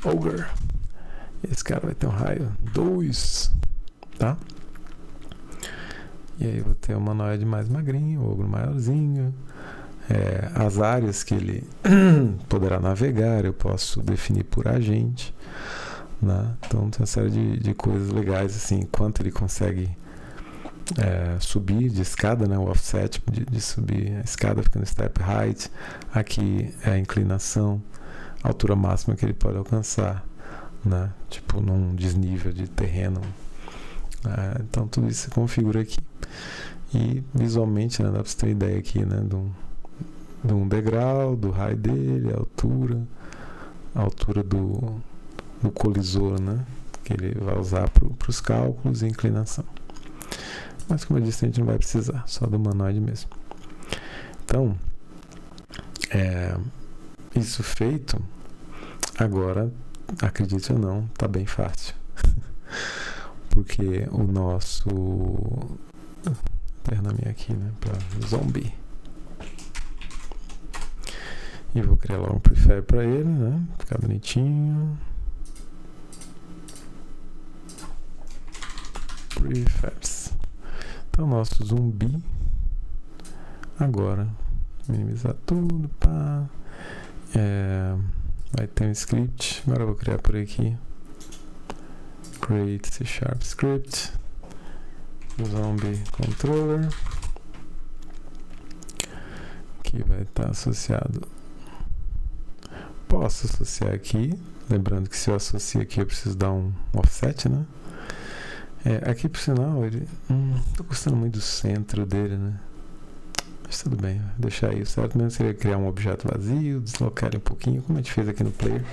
Ogre. Esse cara vai ter um raio 2, tá? E aí eu vou ter um humanoide mais magrinho, o ogro maiorzinho. As áreas que ele poderá navegar, eu posso definir por agente, né? Então tem uma série de coisas legais, assim, quanto ele consegue subir de escada, né? O offset de subir a escada fica no step height, aqui é a inclinação, a altura máxima que ele pode alcançar, né? Tipo num desnível de terreno, então tudo isso se configura aqui e visualmente, né, dá pra você ter uma ideia aqui, né, de um degrau, do raio dele, a altura do colisor, né, que ele vai usar para os cálculos e inclinação. Mas como eu disse, a gente não vai precisar, só do humanoide mesmo. Então, isso feito, agora, acredite ou não, tá bem fácil. Porque o nosso... Vou minha aqui, né, para zombie. E vou criar lá um prefab para ele, né? Ficar bonitinho. Prefabs. Então, nosso zumbi. Agora, minimizar tudo. Pá. Vai ter um script. Agora eu vou criar por aqui. Create C# script. Zombie controller. Que vai estar associado. Posso associar aqui, lembrando que se eu associo aqui eu preciso dar um offset, né? Aqui por sinal, ele tô gostando muito do centro dele, né? Mas tudo bem, vou deixar aí. O certo mesmo seria criar um objeto vazio, deslocar ele um pouquinho, como a gente fez aqui no player.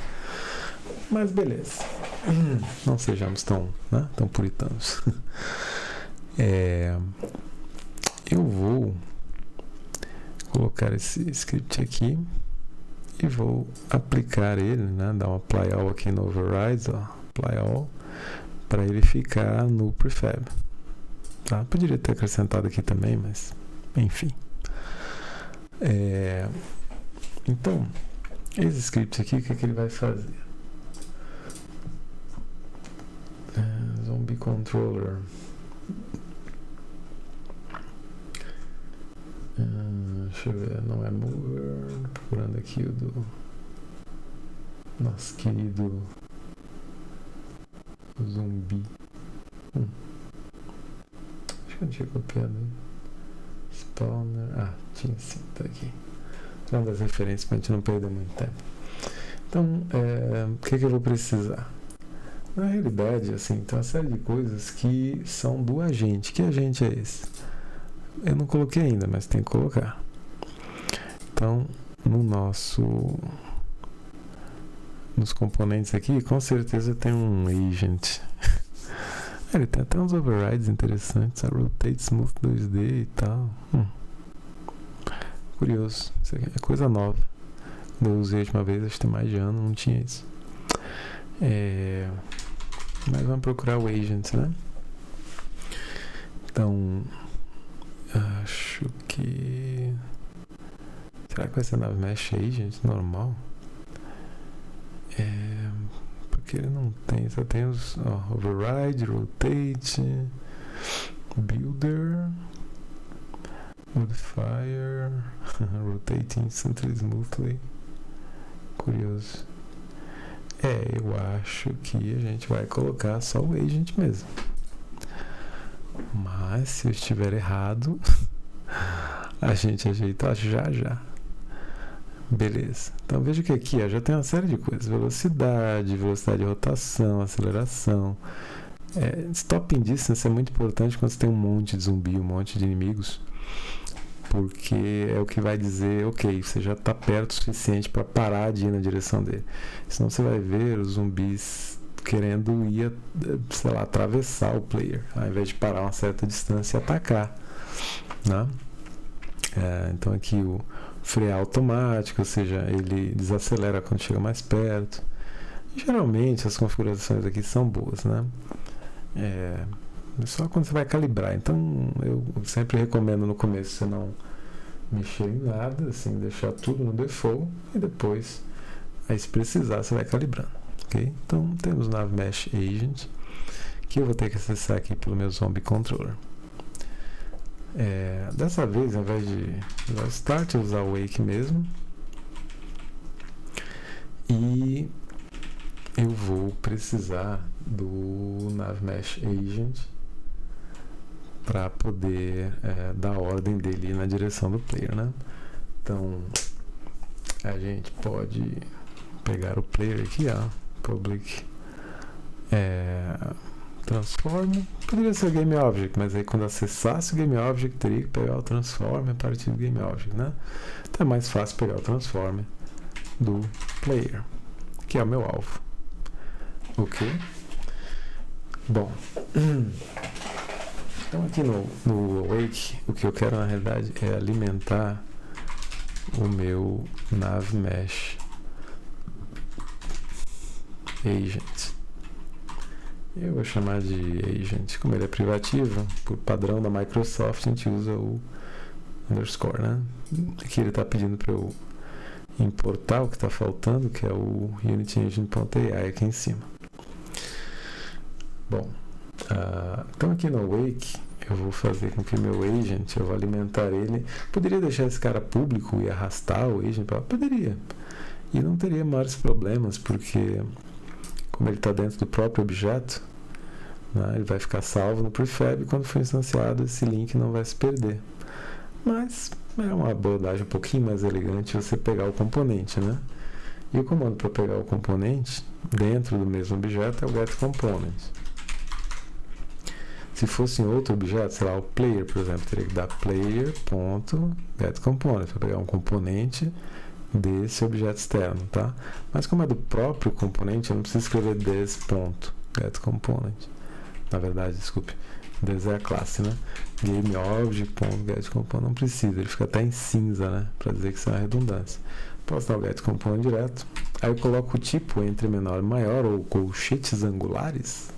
Mas beleza. Não sejamos tão puritanos. Eu vou colocar esse script aqui e vou aplicar ele, né? Dar um apply all aqui no overrides, ó, apply all, para ele ficar no prefab, tá? Poderia ter acrescentado aqui também, mas enfim. Então, esse script aqui, o que ele vai fazer? Zombie controller. Deixa eu ver, não é mover. Procurando aqui o do nosso querido zumbi. Acho que eu não tinha copiado. Spawner. Tinha sim, tá aqui. Uma das referências pra gente não perder muito tempo. Então, o que eu vou precisar? Na realidade, assim, tem uma série de coisas que são do agente. Que agente é esse? Eu não coloquei ainda, mas tem que colocar. Então, nos componentes aqui, com certeza tem um agent. Ele tem até uns overrides interessantes, a Rotate Smooth 2D e tal. Curioso, isso aqui é coisa nova. Eu usei a última vez, acho que tem mais de ano, não tinha isso. Mas vamos procurar o agent, né? Então, acho que... Será que vai ser Nav Mesh Agent normal? Porque ele não tem, só tem os Override, Rotate, Builder, Modifier, Rotate Instantly Smoothly. Curioso. Eu acho que a gente vai colocar só o agent mesmo. Mas se eu estiver errado, a gente ajeita já. Beleza. Então veja que aqui já tem uma série de coisas. Velocidade de rotação, aceleração. Stopping distance é muito importante quando você tem um monte de zumbi, um monte de inimigos. Porque é o que vai dizer, ok, você já está perto o suficiente para parar de ir na direção dele. Senão você vai ver os zumbis querendo ir, sei lá, atravessar o player, ao invés de parar a uma certa distância e atacar, né? Então aqui o freio automático, ou seja, ele desacelera quando chega mais perto. E, geralmente as configurações aqui são boas, né? Só quando você vai calibrar. Então eu sempre recomendo no começo você não mexer em nada, assim, deixar tudo no default e depois, aí se precisar, você vai calibrando, ok? Então temos o Nav Mesh Agent, que eu vou ter que acessar aqui pelo meu Zombie Controller. Dessa vez, ao invés de usar o Start, eu vou usar o Wake mesmo. E eu vou precisar do Nav Mesh Agent para poder dar ordem dele na direção do player, né? Então a gente pode pegar o player aqui, public transform, poderia ser o Game Object, mas aí quando acessasse o Game Object teria que pegar o transform a partir do Game Object, né? Então é mais fácil pegar o transform do player, que é o meu alvo, ok? Bom, então aqui no Awake, o que eu quero na realidade é alimentar o meu Nav Mesh Agent. Eu vou chamar de Agent, como ele é privativo, por padrão da Microsoft a gente usa o underscore, né? Aqui ele está pedindo para eu importar o que está faltando, que é o UnityEngine.ai aqui em cima. Bom, então aqui no Wake eu vou fazer com que o meu agent, eu vou alimentar ele. Poderia deixar esse cara público e arrastar o agent para lá? Poderia. E não teria maiores problemas, porque como ele está dentro do próprio objeto, né, ele vai ficar salvo no prefab e quando for instanciado esse link não vai se perder. Mas é uma abordagem um pouquinho mais elegante você pegar o componente, né? E o comando para pegar o componente dentro do mesmo objeto é o getComponent. Se fosse em outro objeto, sei lá, o player, por exemplo, teria que dar player.getComponent para pegar um componente desse objeto externo, tá? Mas como é do próprio componente, eu não preciso escrever this.getComponent. Na verdade, desculpe, this é a classe, né? GameObject.getComponent não precisa, ele fica até em cinza, né? Para dizer que isso é uma redundância. Posso dar o getComponent direto. Aí eu coloco o tipo entre menor e maior, ou colchetes angulares.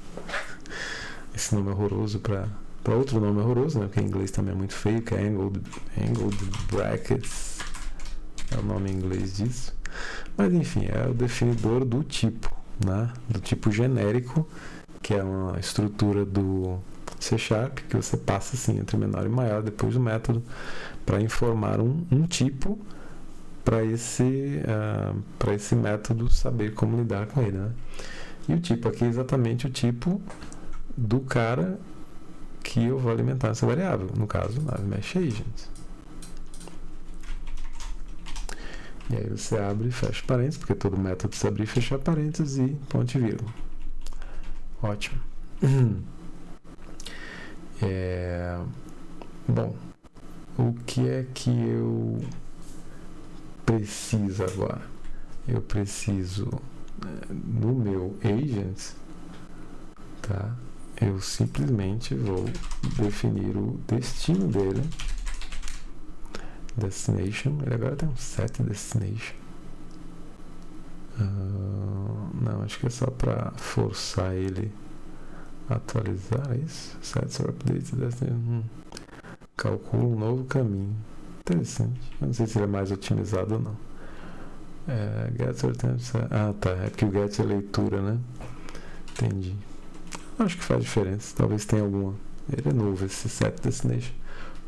Esse nome é horroroso para outro nome horroroso, né? Porque em inglês também é muito feio, que é angled brackets. É o nome em inglês disso. Mas enfim, é o definidor do tipo, né? Do tipo genérico, que é uma estrutura do C#, que você passa assim entre menor e maior depois do método para informar um tipo para esse método saber como lidar com ele, né? E o tipo aqui é exatamente o tipo do cara que eu vou alimentar essa variável, no caso, Nav Mesh Agent. E aí você abre e fecha parênteses, porque todo método precisa abrir e fechar parênteses e ponto e vírgula. Ótimo. Bom, o que é que eu preciso agora? Eu preciso, no meu agent, tá? Eu simplesmente vou definir o destino dele. Destination. Ele agora tem um set destination. Não, acho que é só para forçar ele a atualizar isso. Sets or updates destination. Calcula um novo caminho. Interessante. Eu não sei se ele é mais otimizado ou não. Get or tá. É porque o get é leitura, né? Entendi. Acho que faz diferença. Talvez tenha alguma. Ele é novo, esse set destination.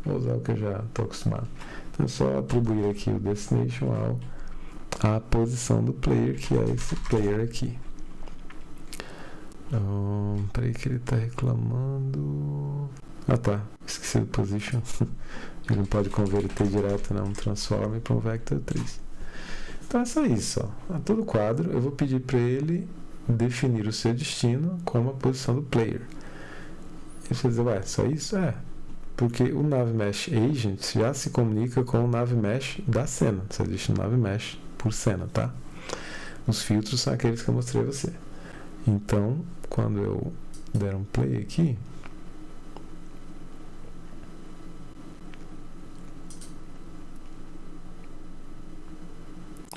Vou usar o que eu já estou acostumado. Então é só atribuir aqui o destination à posição do player, que é esse player aqui. Peraí que ele está reclamando. Tá. Esqueci do position. Ele não pode converter direto, não. Transforme para um vector 3. Então é só isso. A todo quadro eu vou pedir para ele definir o seu destino como a posição do player. E você dizer, só isso? Porque o NavMesh Agent já se comunica com o NavMesh da cena. Você existe um NavMesh por cena, tá? Os filtros são aqueles que eu mostrei a você. Então, quando eu der um play aqui,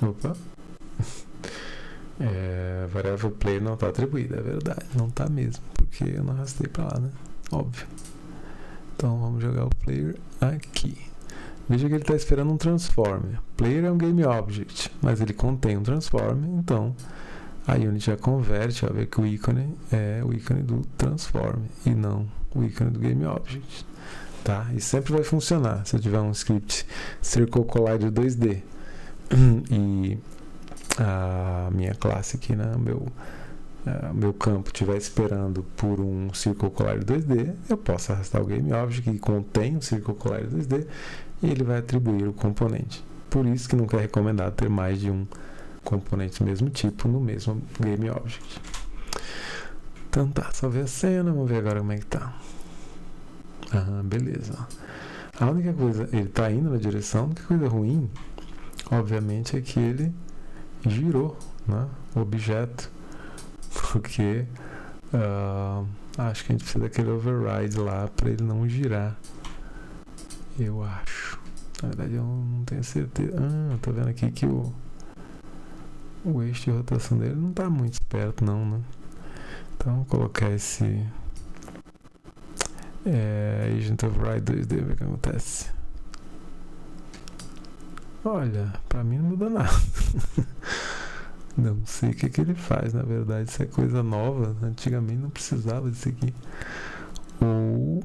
opa, variável player não está atribuída, é verdade, não está mesmo, porque eu não arrastei para lá, né? Óbvio. Então vamos jogar o player aqui. Veja que ele está esperando um transform. Player é um game object, mas ele contém um transform, então a Unity já converte, ver que o ícone é o ícone do transform e não o ícone do game object, tá? E sempre vai funcionar se eu tiver um script Circle Collider 2D e a minha classe aqui, né, meu campo estiver esperando por um Circle Collider 2D, eu posso arrastar o Game Object que contém um Circle Collider 2D e ele vai atribuir o componente. Por isso que nunca é recomendado ter mais de um componente do mesmo tipo no mesmo Game Object. Então tá, só ver a cena, vamos ver agora como é que tá. Beleza. A única coisa, ele tá indo na direção, a única coisa ruim, obviamente, é que ele girou, né, o objeto, porque acho que a gente precisa daquele override lá para ele não girar, eu acho. Na verdade eu não tenho certeza. Tô vendo aqui que o eixo de rotação dele não está muito esperto não, né? Então vou colocar esse Agent Override 2D, ver o que acontece. Olha, pra mim não muda nada. Não sei o que ele faz, na verdade. Isso é coisa nova. Antigamente não precisava disso aqui. Ou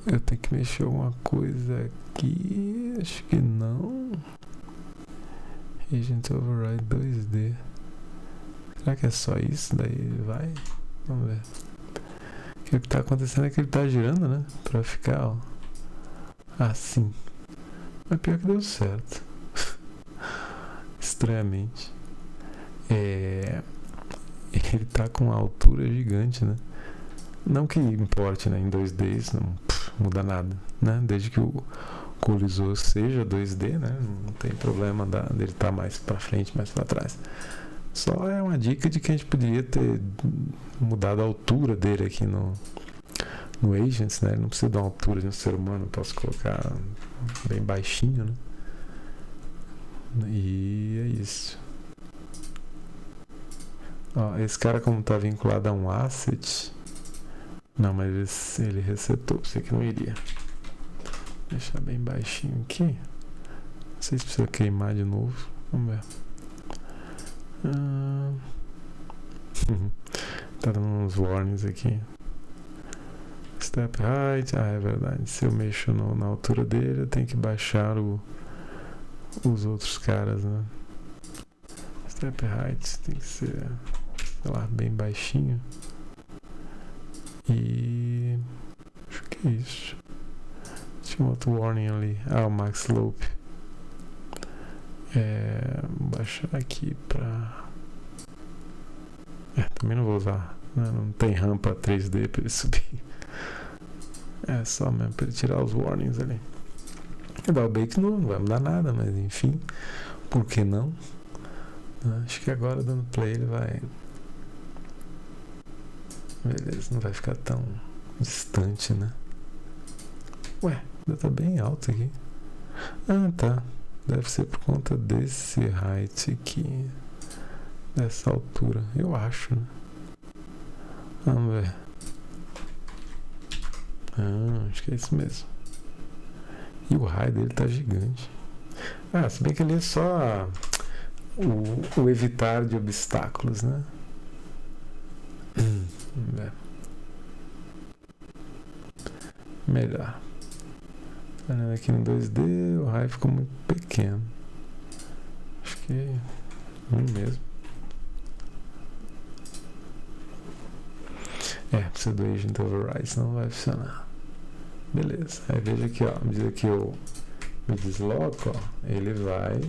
eu tenho que mexer alguma coisa aqui. Acho que não. Agent Override 2D. Será que é só isso? Daí ele vai? Vamos ver. O que está acontecendo é que ele está girando, né? Pra ficar, assim. Mas pior que deu certo. Estranhamente. Ele tá com uma altura gigante, né? Não que importe, né? Em 2D isso não muda nada, né? Desde que o colisor seja 2D, né? Não tem problema dele estar mais para frente, mais para trás. Só é uma dica de que a gente poderia ter mudado a altura dele aqui no Agents, né? Ele não precisa dar uma altura de um ser humano, posso colocar bem baixinho, né? E é isso. Esse cara, como está vinculado a um asset, não, mas ele resetou, sei que não iria. Deixar bem baixinho aqui. Não sei se precisa queimar de novo. Vamos ver. Tá dando uns warnings aqui. Step height, é verdade. Se eu mexo na altura dele, eu tenho que baixar os outros caras, né? Step height tem que ser, sei lá, bem baixinho. E acho que é isso. Tinha um outro warning ali. O max slope. Vou baixar aqui pra... também não vou usar, né? Não tem rampa 3D pra ele subir. É só mesmo pra ele tirar os warnings ali. E dar o bake não vai mudar nada, mas enfim, por que não? Acho que agora dando play ele vai... Beleza, não vai ficar tão distante, né? Ué, ainda tá bem alto aqui. Ah, tá. Deve ser por conta desse height aqui. Dessa altura, eu acho, né? Vamos ver. Acho que é isso mesmo. E o raio dele tá gigante. Se bem que ali é só o evitar de obstáculos, né? Vamos ver. Melhor. Olhando aqui no 2D, o raio ficou muito pequeno. Acho que mesmo. Precisa do Agent Override, senão não vai funcionar. Beleza. Aí veja aqui, ó. À medida que eu me desloco, ó, ele vai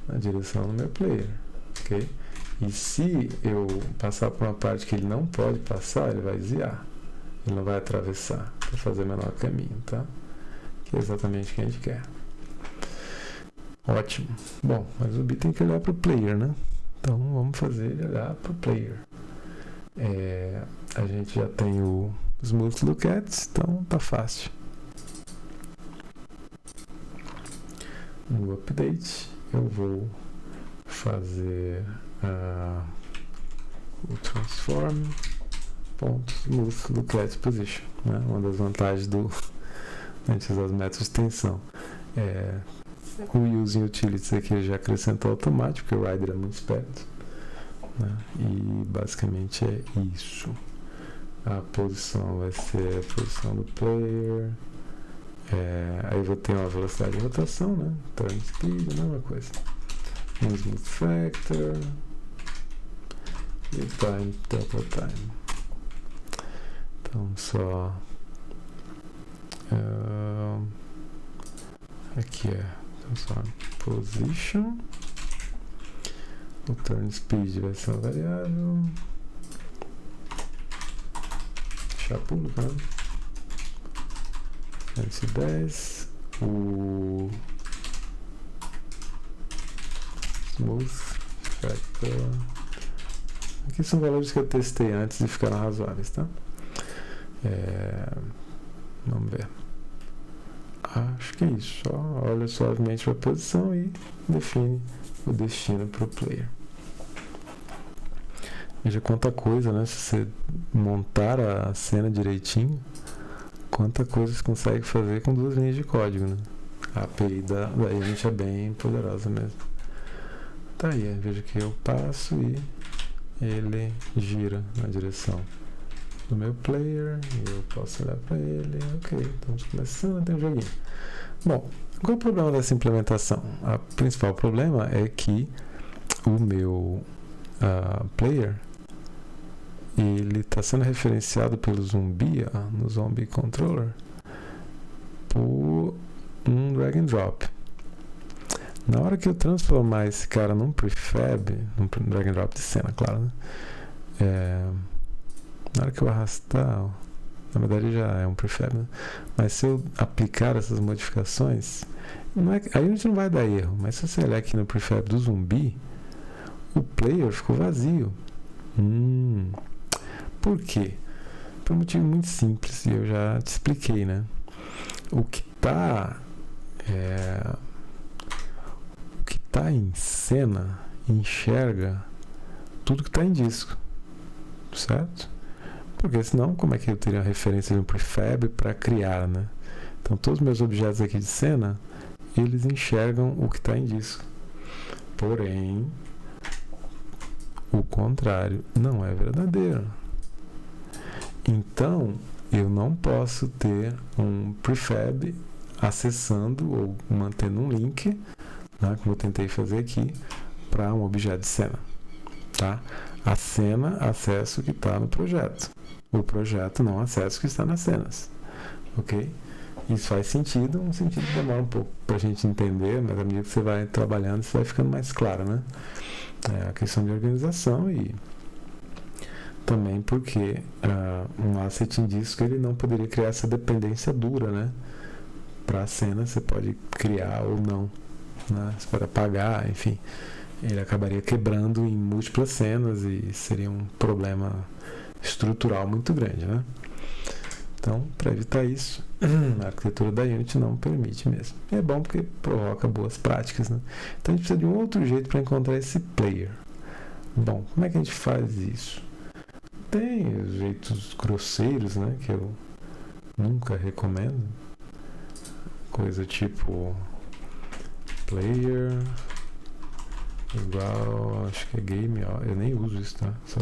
na direção do meu player. Ok? E se eu passar por uma parte que ele não pode passar, ele vai desviar. Ele não vai atravessar para fazer o menor caminho, tá? Que é exatamente o que a gente quer. Ótimo. Bom, mas o bit tem que olhar para o player, né? Então vamos fazer ele olhar para o player. A gente já tem o Smooth Look At, então tá fácil. No update eu vou fazer o transform.smooth look at position, né? Uma das vantagens antes das métodos de extensão. O using utilities aqui já acrescentou automático, porque o rider é muito esperto, né? E basicamente é isso. A posição vai ser a posição do player. Aí eu vou ter uma velocidade de rotação, né? Turn speed, mesma coisa. Um smooth factor e time, delta time. Então só aqui então só position. O turn speed vai ser uma variável. Deixar público, né? 110. O smooth factor. Aqui são valores que eu testei antes e ficaram razoáveis, tá? Vamos ver. Acho que é isso. Só olha suavemente para a posição e define o destino para o player. Veja quanta coisa, né? Se você montar a cena direitinho, quanta coisa você consegue fazer com 2 linhas de código, né? A API da Unity é bem poderosa mesmo. Tá aí, veja que eu passo e ele gira na direção do meu player e eu posso olhar para ele. Ok, estamos começando a ter um joguinho. Bom, qual é o problema dessa implementação? O principal problema é que o meu player ele está sendo referenciado pelo Zombie, no Zombie Controller, por um drag and drop. Na hora que eu transformar esse cara num prefab, num drag and drop de cena, claro, né? Na hora que eu arrastar, na verdade já é um prefab, né? Mas se eu aplicar essas modificações, aí a gente não vai dar erro, mas se você olhar aqui no prefab do zumbi, o player ficou vazio. Por quê? Por um motivo muito simples, e eu já te expliquei, né? O que está em cena enxerga tudo que está em disco, certo? Porque senão, como é que eu teria a referência de um prefab para criar, né? Então, todos os meus objetos aqui de cena, eles enxergam o que está em disco. Porém, o contrário não é verdadeiro. Então, eu não posso ter um prefab acessando ou mantendo um link, né, como eu tentei fazer aqui, para um objeto de cena. Tá? A cena acessa o que está no projeto. O projeto não acessa o que está nas cenas. Ok? Isso faz sentido, um sentido que demora um pouco para a gente entender, mas à medida que você vai trabalhando, isso vai ficando mais claro, né? É a questão de organização e também porque um asset indício ele não poderia criar essa dependência dura, né? Para a cena você pode criar ou não, né? Você pode apagar, enfim. Ele acabaria quebrando em múltiplas cenas e seria um problema estrutural muito grande, né? Então, para evitar isso, a arquitetura da Unity não permite mesmo. E é bom porque provoca boas práticas, né? Então a gente precisa de um outro jeito para encontrar esse player. Bom, como é que a gente faz isso? Tem os jeitos grosseiros, né? Que eu nunca recomendo. Coisa tipo player igual, acho que é game, ó, eu nem uso isso, tá? Só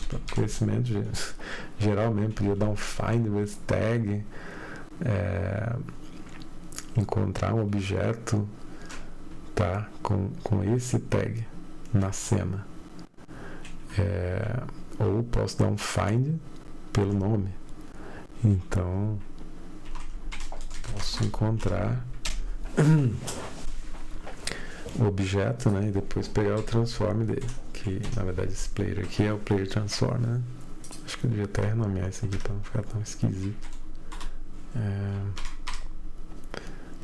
para conhecimento geral mesmo, podia dar um find with tag, encontrar um objeto, tá? Com esse tag na cena. Ou posso dar um find pelo nome. Então, posso encontrar o objeto, né, e depois pegar o transform dele, que na verdade esse player aqui é o player transform, né? Acho que eu devia até renomear isso aqui para não ficar tão esquisito.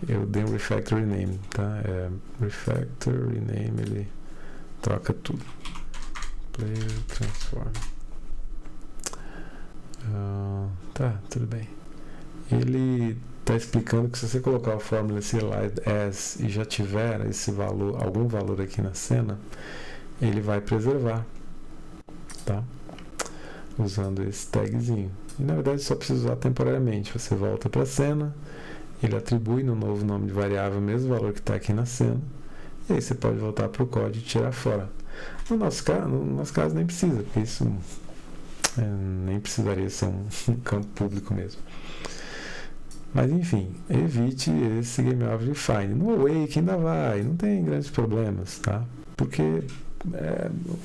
Eu dei um refactor rename, tá? Refactor rename, ele troca tudo. Player transform. Tá, tudo bem. Ele está explicando que se você colocar o fórmula serialized as e já tiver esse valor, algum valor aqui na cena, ele vai preservar, tá? Usando esse tagzinho. E na verdade só precisa usar temporariamente. Você volta para a cena, ele atribui no novo nome de variável o mesmo valor que está aqui na cena, e aí você pode voltar para o código e tirar fora. No nosso caso nem precisa, porque isso nem precisaria ser um campo público mesmo. Mas enfim, evite esse GameOver Find. No Awake ainda vai, não tem grandes problemas, tá? Porque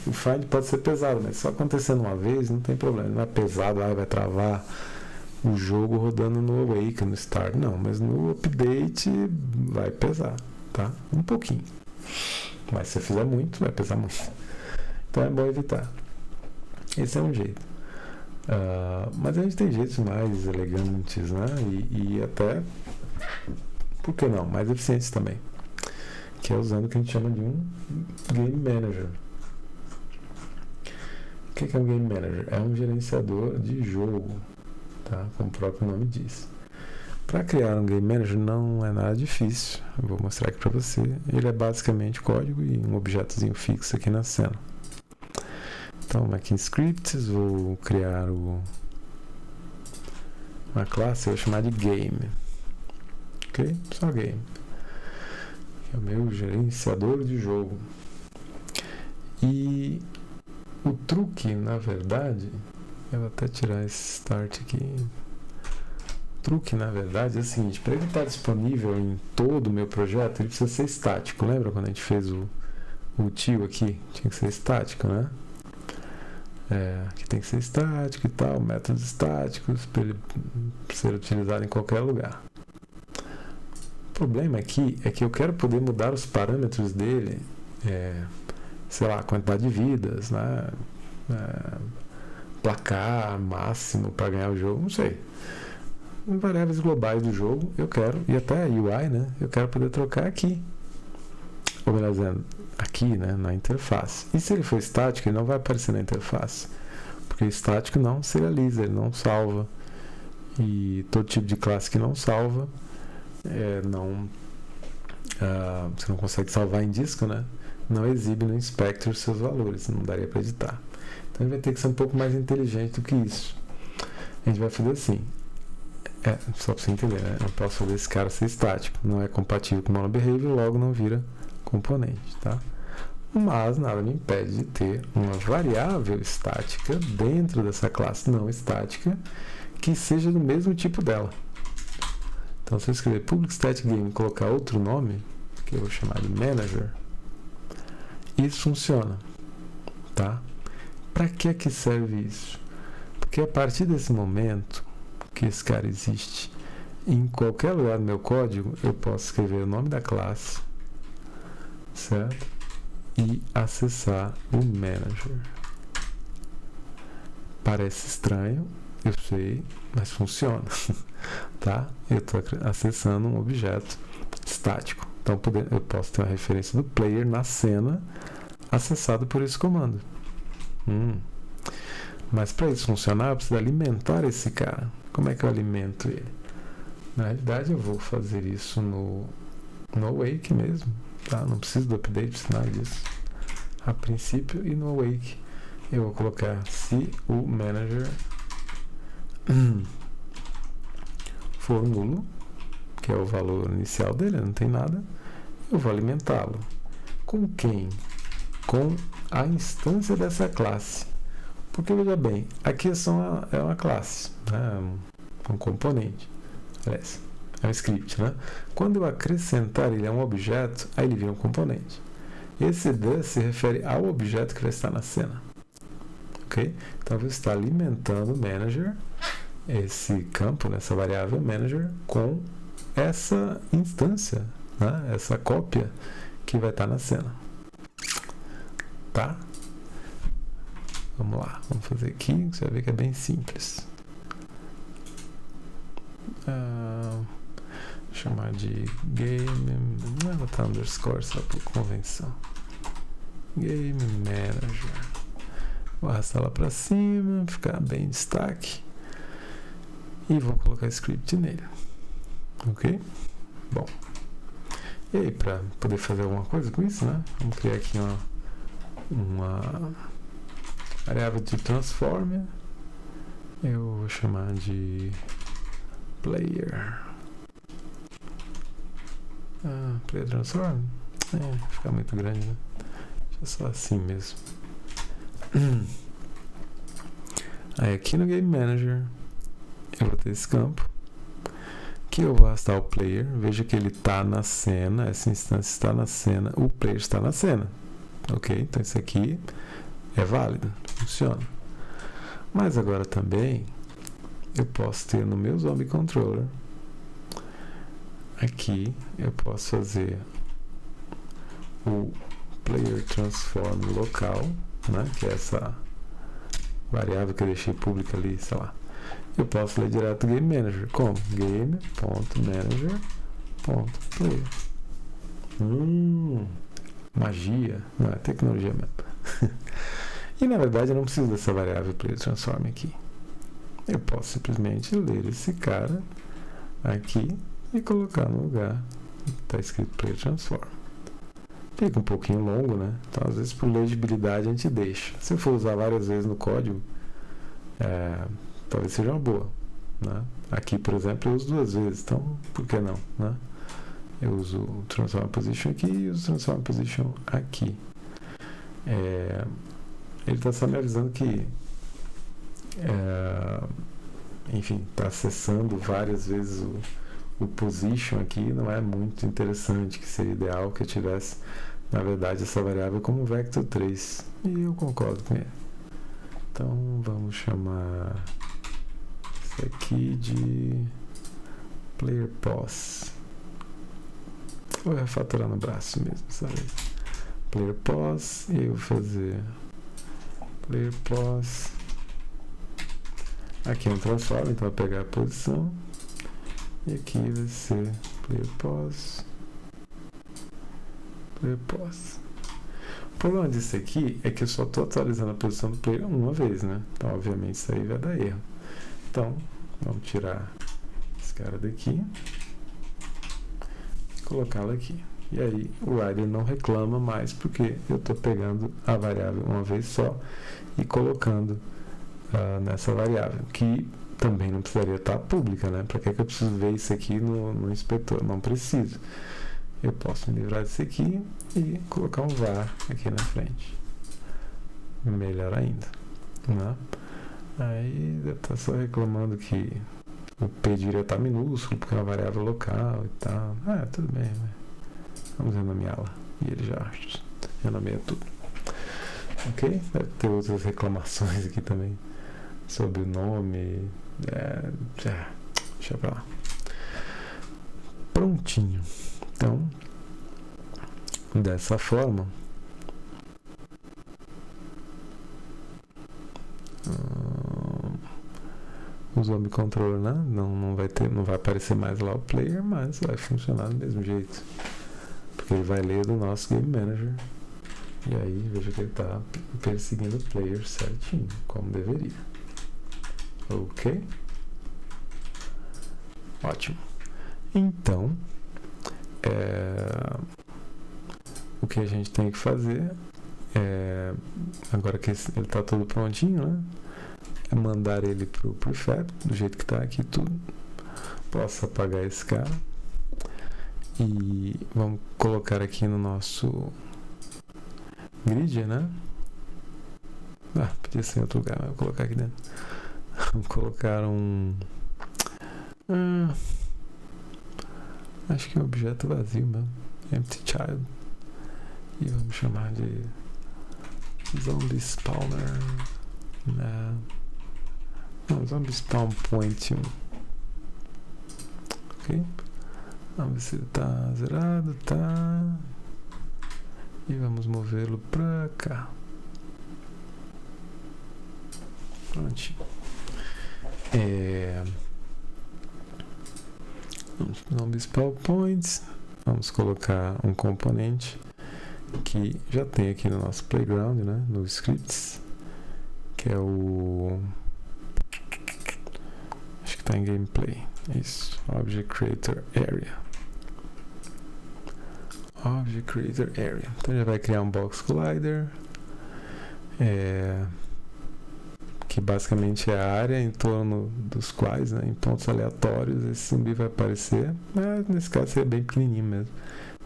o Find pode ser pesado, mas só acontecendo uma vez não tem problema. Não é pesado, vai travar o jogo rodando no Awake, no Start. Não, mas no Update vai pesar, tá? Um pouquinho. Mas se você fizer muito, vai pesar muito. Então é bom evitar. Esse é um jeito. Mas a gente tem jeitos mais elegantes, né? E até, por que não, mais eficientes também, que é usando o que a gente chama de um Game Manager. O que é um Game Manager? É um gerenciador de jogo, tá? Como o próprio nome diz. Para criar um Game Manager não é nada difícil, eu vou mostrar aqui para você. Ele é basicamente código e um objetozinho fixo aqui na cena. Então, aqui em Scripts, vou criar uma classe, eu vou chamar de Game. Ok? Só Game. É o meu gerenciador de jogo. E o truque, na verdade, eu vou até tirar esse start aqui. O truque, na verdade, é o seguinte: para ele estar disponível em todo o meu projeto, ele precisa ser estático. Lembra quando a gente fez o tio aqui? Tinha que ser estático, né? Que tem que ser estático e tal, métodos estáticos para ele ser utilizado em qualquer lugar. O problema aqui é que eu quero poder mudar os parâmetros dele, sei lá, quantidade de vidas, né? Placar máximo para ganhar o jogo, não sei. Variáveis globais do jogo eu quero, e até a UI, né? Eu quero poder trocar aqui. Ou melhor dizendo, aqui, né, na interface. E se ele for estático, ele não vai aparecer na interface, porque estático não serializa, ele não salva, e todo tipo de classe que não salva, você não consegue salvar em disco, né, não exibe no inspector seus valores, não daria para editar. Então ele vai ter que ser um pouco mais inteligente do que isso. A gente vai fazer assim, só para você entender, né, eu posso fazer esse cara ser estático, não é compatível com o monobehavior, logo não vira componente, tá? Mas nada me impede de ter uma variável estática dentro dessa classe não estática que seja do mesmo tipo dela. Então, se eu escrever public static game e colocar outro nome, que eu vou chamar de manager, isso funciona, tá? Para que serve isso? Porque a partir desse momento que esse cara existe, em qualquer lugar do meu código, eu posso escrever o nome da classe, certo? E acessar o manager. Parece estranho, eu sei, mas funciona, tá? Eu estou acessando um objeto estático. Então eu posso ter uma referência do player na cena acessado por esse comando. Mas para isso funcionar, eu preciso alimentar esse cara. Como é que eu alimento ele? Na realidade, eu vou fazer isso no awake mesmo, tá? Não preciso do update, preciso nada disso. A princípio, e no awake eu vou colocar se o manager for nulo, que é o valor inicial dele, não tem nada, eu vou alimentá-lo. Com quem? Com a instância dessa classe. Porque, veja bem, aqui é uma classe, né? Um componente. Aliás, é um script, né? Quando eu acrescentar ele a um objeto, aí ele vira um componente. Esse the se refere ao objeto que vai estar na cena. Ok? Então, eu vou estar alimentando o manager, esse campo, essa variável manager, com essa instância, né? Essa cópia que vai estar na cena. Tá? Vamos lá, vamos fazer aqui, você vai ver que é bem simples. Chamar de game, não é botar underscore só por convenção. Game manager. Vou arrastar lá para cima, ficar bem em destaque. E vou colocar script nele. Ok? Bom. E aí, para poder fazer alguma coisa com isso, né? Vamos criar aqui uma variável de transformer. Eu vou chamar de player. Player transform? Fica muito grande, né? Deixa só assim mesmo. Aí aqui no Game Manager eu vou ter esse campo que eu vou arrastar o player. Veja que ele está na cena, essa instância está na cena, o player está na cena. Ok? Então isso aqui é válido, funciona. Mas agora também eu posso ter no meu Zombie Controller, aqui eu posso fazer o player transform local, né, que é essa variável que eu deixei pública ali, sei lá. Eu posso ler direto do Game Manager, como game.manager.player. Magia, não é tecnologia mesmo. E na verdade eu não preciso dessa variável player transform aqui. Eu posso simplesmente ler esse cara aqui e colocar no lugar que está escrito player transform. Fica um pouquinho longo, né? Então às vezes por legibilidade a gente deixa. Se eu for usar várias vezes no código, talvez seja uma boa, né? Aqui, por exemplo, eu uso 2 vezes, então por que não, né? Eu uso o transform position aqui e uso o transform position aqui. Ele está só me avisando que enfim, está acessando várias vezes o position aqui, não é muito interessante, que seria ideal que eu tivesse, na verdade, essa variável como vector 3, e eu concordo com ele. Então vamos chamar isso aqui de player pos. Vou refatorar no braço mesmo, sabe? Player pos, e eu vou fazer player pos. Aqui é um transform, então eu vou pegar a posição. E aqui vai ser player pos. Player pos. O problema disso aqui é que eu só estou atualizando a posição do player uma vez, né? Então, obviamente, isso aí vai dar erro. Então, vamos tirar esse cara daqui e colocá-lo aqui. E aí, o rider não reclama mais, porque eu estou pegando a variável uma vez só e colocando nessa variável, que também não precisaria estar pública, né? Para que eu preciso ver isso aqui no inspetor? Não preciso. Eu posso me livrar disso aqui e colocar um var aqui na frente. Melhor ainda, né? Aí deve estar só reclamando que o P deveria estar minúsculo, porque é uma variável local e tal. Tudo bem, né? Vamos renomeá-la. E ele já renomeia tudo. Ok? Deve ter outras reclamações aqui também sobre o nome. Deixa pra lá. prontinho. Então, dessa forma, o Zombie Controller, né? não vai aparecer mais lá o player, mas vai funcionar do mesmo jeito, porque ele vai ler do nosso Game Manager, e aí veja que ele está perseguindo o player certinho, como deveria. Ok? Ótimo. Então, o que a gente tem que fazer agora que ele está todo prontinho, né? É mandar ele pro prefab, do jeito que está aqui tudo. Posso apagar esse cara. E vamos colocar aqui no nosso grid, né? Podia ser em outro lugar, mas vou colocar aqui dentro. Vamos colocar um... acho que é um objeto vazio mesmo. Empty Child. E vamos chamar de Zombie Spawner. Não, Zombie Spawn Point 1. Ok? Vamos ver se ele tá zerado. Tá. E vamos movê-lo pra cá. Prontinho. Zombie Spawn Points. Vamos colocar um componente que já tem aqui no nosso playground, né? No scripts, que é o... acho que está em gameplay. Isso, Object Creator Area. Object Creator Area. Então já vai criar um Box Collider, que basicamente é a área em torno dos quais, né, em pontos aleatórios, esse zumbi vai aparecer. Mas nesse caso seria bem pequenininho mesmo.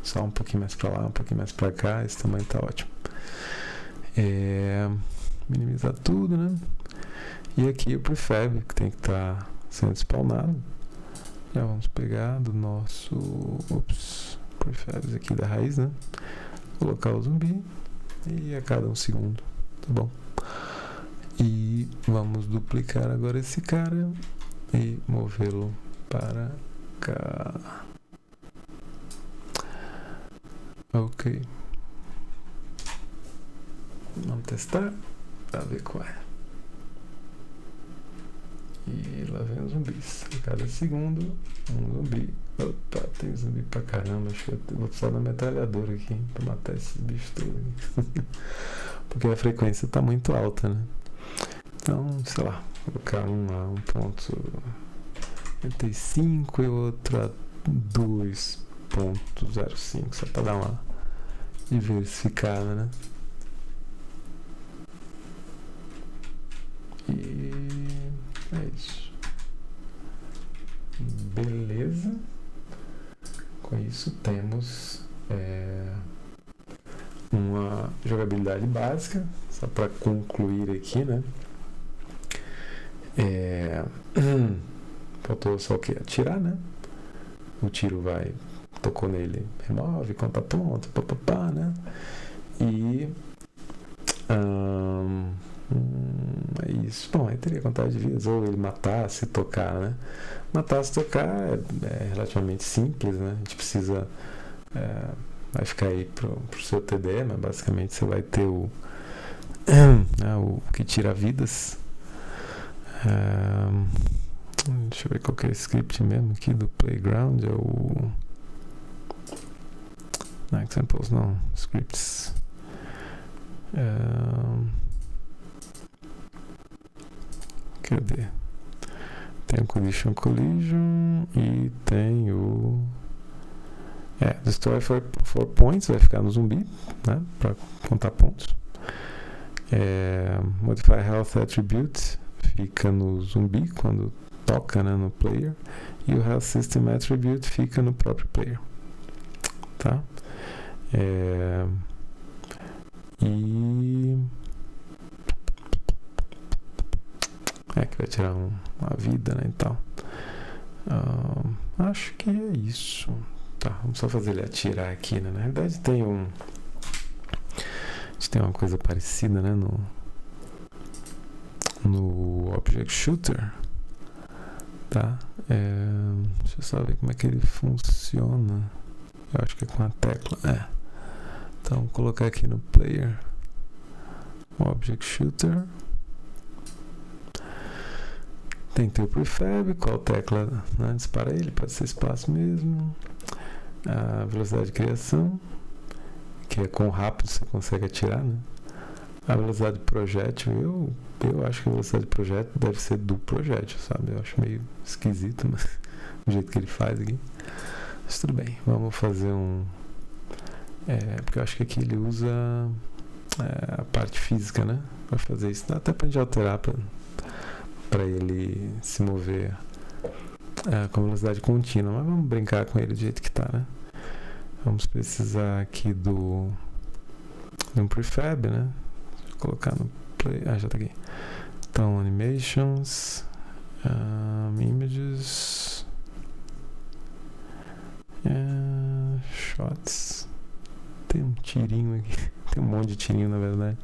Só um pouquinho mais para lá, um pouquinho mais para cá. Esse tamanho tá ótimo. Minimizar tudo, né? E aqui o prefab, que tem que estar sendo spawnado. Já vamos pegar do nosso prefabs aqui da raiz, né? Colocar o zumbi e a cada 1 segundo, tá bom? E vamos duplicar agora esse cara e movê-lo para cá. Ok. Vamos testar para ver qual é. E lá vem os zumbis. A cada segundo, um zumbi. Opa, tem zumbi pra caramba. Acho que eu vou precisar da metralhadora aqui pra matar esses bichos todos. Porque a frequência tá muito alta, né? Então, sei lá, colocar um a 1.95 e outro a 2.05, só para dar uma diversificada, né? E é isso. Beleza. Com isso temos uma jogabilidade básica, só para concluir aqui, né? Faltou só o que? Atirar, né? O tiro tocou nele, remove, conta ponto, papapá, né? E é isso. Bom, aí teria contagem de vidas, ou ele matasse e tocar, né? Matar-se e tocar é relativamente simples, né? A gente precisa vai ficar aí pro seu TD, mas basicamente você vai ter o que tira vidas. Deixa eu ver qual que é o script mesmo aqui do playground. É o examples, não, scripts. Cadê? Tem o collision e tem o destroy for points, vai ficar no zumbi, né, para contar pontos. Modify health attribute fica no zumbi quando toca, né, no player, e o health system attribute fica no próprio player, tá? Que vai tirar uma vida, né, então acho que é isso. Tá, vamos só fazer ele atirar aqui, né? Na realidade tem a gente tem uma coisa parecida, né, no Object Shooter, tá? Deixa eu só ver como é que ele funciona. Eu acho que é com a tecla. Então, vou colocar aqui no player Object Shooter. Tem que ter o prefab, qual tecla antes para ele, pode ser espaço mesmo. A velocidade de criação, que é quão rápido você consegue atirar, né? A velocidade de projétil, eu acho que a velocidade de projétil deve ser do projétil, sabe? Eu acho meio esquisito, mas o jeito que ele faz aqui. Mas tudo bem, vamos fazer porque eu acho que aqui ele usa a parte física, né? Para fazer isso. Dá até pra gente alterar para ele se mover com velocidade contínua, mas vamos brincar com ele do jeito que tá, né? Vamos precisar aqui de um prefab, né? Vou colocar no play. Já tá aqui. Então, animations, images, shots. Tem um tirinho aqui. Tem um monte de tirinho, na verdade.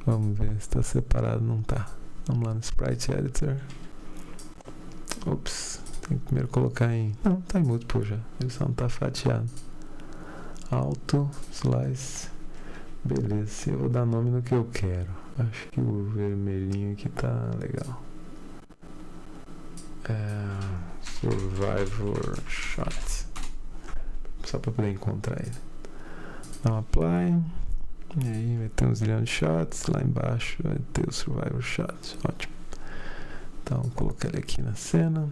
Vamos ver se está separado. Não tá. Vamos lá no Sprite Editor. Ops. Tem que primeiro colocar em... Não, tá em múltiplo já. Ele só não tá fatiado. Auto, slice. Beleza. Eu vou dar nome no que eu quero. Acho que o vermelhinho aqui tá legal. Survivor Shot. Só para poder encontrar ele. Dá um apply. E aí vai ter um zilhão de shots. Lá embaixo vai ter o Survivor Shot. Ótimo. Então vou colocar ele aqui na cena.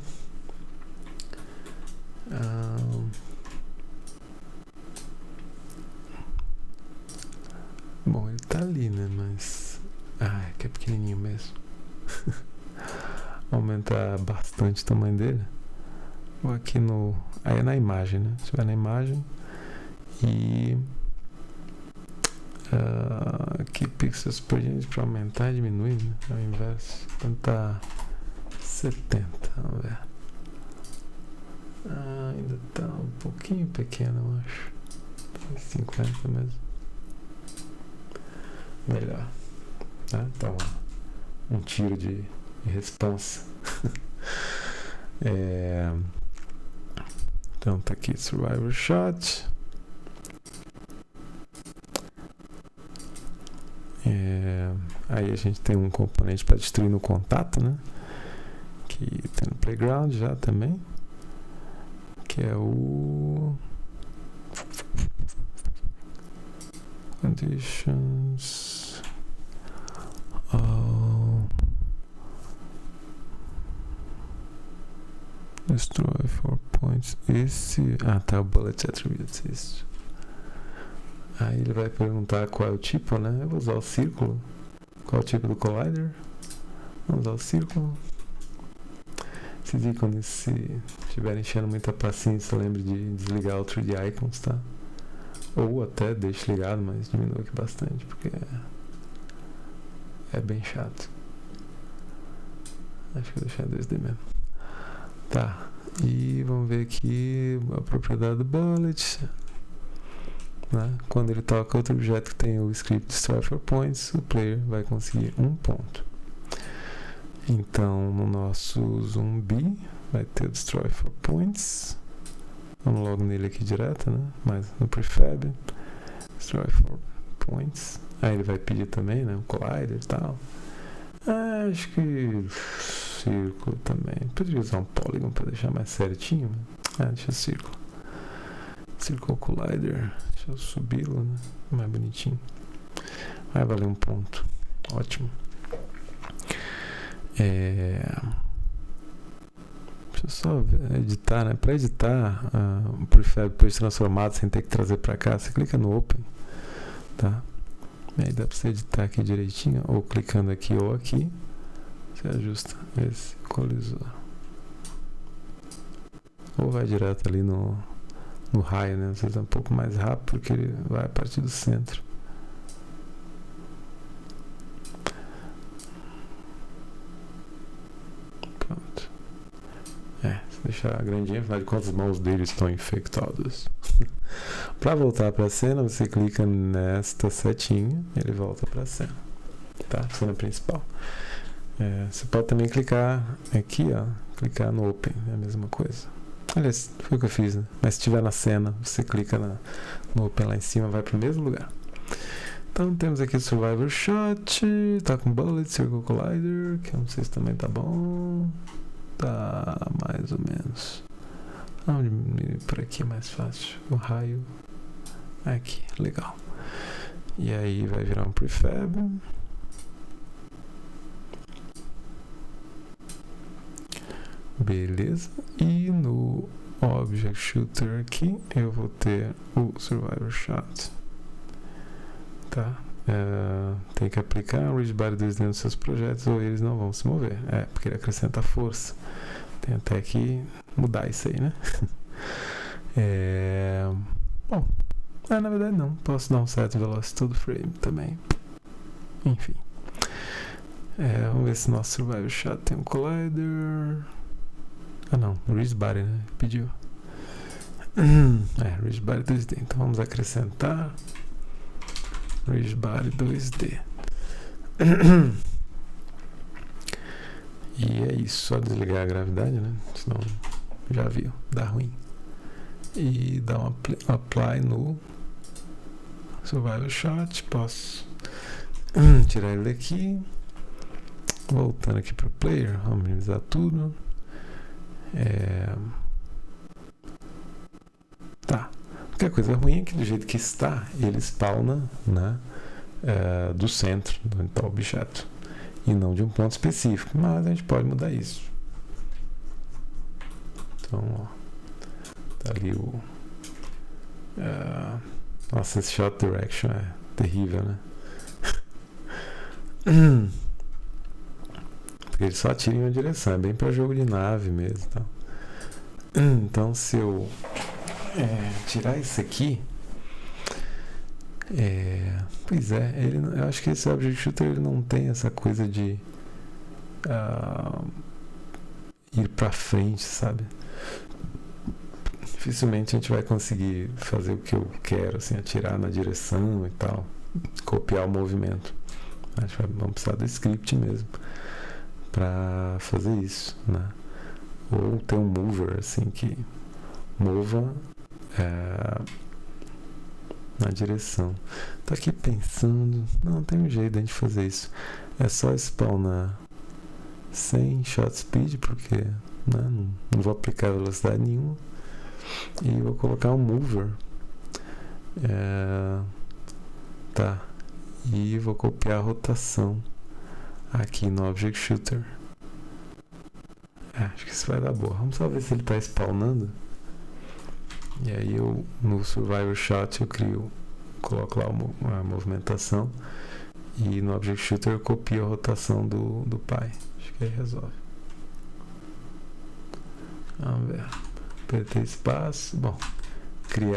Bom, ele tá ali, né? Mas... é que é pequenininho mesmo. Aumentar bastante o tamanho dele. Vou aqui no... Aí é na imagem, né? Você vai na imagem e... aqui pixels por diante para aumentar e diminuir, né? É o inverso. Então tá 70, vamos ver. Ainda tá um pouquinho pequeno, eu acho. 50 mesmo. Melhor. Então, um tiro de responsa. Então tá aqui Survivor Shot. Aí a gente tem um componente para destruir no contato, né? Que tem no Playground já também. Que é o Conditions. Destroy 4 points. Esse. Tá, o Bullet Attributes. Isso. Aí ele vai perguntar qual é o tipo, né? Eu vou usar o círculo. Qual é o tipo do collider? Vamos usar o círculo. Esses ícones, se estiver enchendo muita paciência, lembre de desligar o 3D Icons, tá? Ou até deixe ligado, mas diminua aqui bastante, porque é bem chato. Acho que vou deixar 2D mesmo. Tá, e vamos ver aqui a propriedade do bullet, né? Quando ele toca outro objeto que tem o script Destroy 4 points, o player vai conseguir 1 ponto. Então, no nosso zumbi vai ter o Destroy 4 points. Vamos logo nele aqui direto, né? Mas no prefab, Destroy 4 points. Aí ele vai pedir também, né? Um collider e tal. Acho que círculo também. Poderia usar um polygon para deixar mais certinho. Deixa o círculo. Circle Collider. Deixa eu subi-lo, né? Mais bonitinho. Vai valer 1 ponto. Ótimo. Deixa eu só editar, né? Para editar o prefab depois transformado sem ter que trazer para cá, você clica no Open, tá? E aí dá para você editar aqui direitinho, ou clicando aqui ou aqui, você ajusta esse colisor. Ou vai direto ali no raio, né? Às vezes é um pouco mais rápido porque ele vai a partir do centro. Pronto. Se deixar grandinho, afinal de contas as mãos dele estão infectadas. Para voltar para a cena, você clica nesta setinha e ele volta para a cena, tá? Cena principal. Você pode também clicar aqui, ó, clicar no Open, é a mesma coisa. Aliás, foi o que eu fiz, né? Mas se estiver na cena, você clica no Open lá em cima, vai para o mesmo lugar. Então temos aqui o Survivor Shot, tá com Bullet, Circle Collider, que eu não sei se também tá bom. Tá mais ou menos. Por aqui é mais fácil. O raio. Aqui, legal. E aí vai virar um prefab. Beleza. E no Object Shooter aqui eu vou ter o Survivor Shot. Tá? Tem que aplicar o Rigid Body 2D nos seus projetos ou eles não vão se mover. Porque ele acrescenta força. Tem até que mudar isso aí, né? Bom, na verdade não. Posso dar um set velocity to the frame também. Enfim. Vamos ver se nosso Survivor Shot tem um collider. Não, Rigid Body, né? Pediu. Rigid Body 2D. Então vamos acrescentar Rigid Body 2D. E é isso, só desligar a gravidade, né? Senão já viu, dá ruim. E dar um apply no Survival Shot. Posso tirar ele daqui. Voltando aqui para o player, vamos minimizar tudo. Tá. Porque a coisa ruim é que do jeito que está, ele spawna, né, do centro, do onde está o objeto, e não de um ponto específico. Mas a gente pode mudar isso. Então, ó, tá ali o... nossa, esse shot direction é terrível, né? Porque ele só atira em uma direção, é bem para jogo de nave mesmo. Então, se eu tirar isso aqui, pois é, eu acho que esse Object Shooter ele não tem essa coisa de ir para frente, sabe? Dificilmente a gente vai conseguir fazer o que eu quero, assim, atirar na direção e tal, copiar o movimento. Acho que vamos precisar do script mesmo para fazer isso, né? Ou ter um mover assim que mova na direção. Tô aqui pensando, não tem um jeito de a gente fazer isso. É só spawnar sem shot speed, porque, né, não vou aplicar velocidade nenhuma, e vou colocar um mover. Tá. E vou copiar a rotação aqui no Object Shooter. Acho que isso vai dar boa. Vamos só ver se ele está spawnando. E aí eu, no Survivor Shot, coloco lá a movimentação. E no Object Shooter eu copio a rotação do pai. Acho que aí resolve. Vamos ver. Apertei espaço. Bom, criou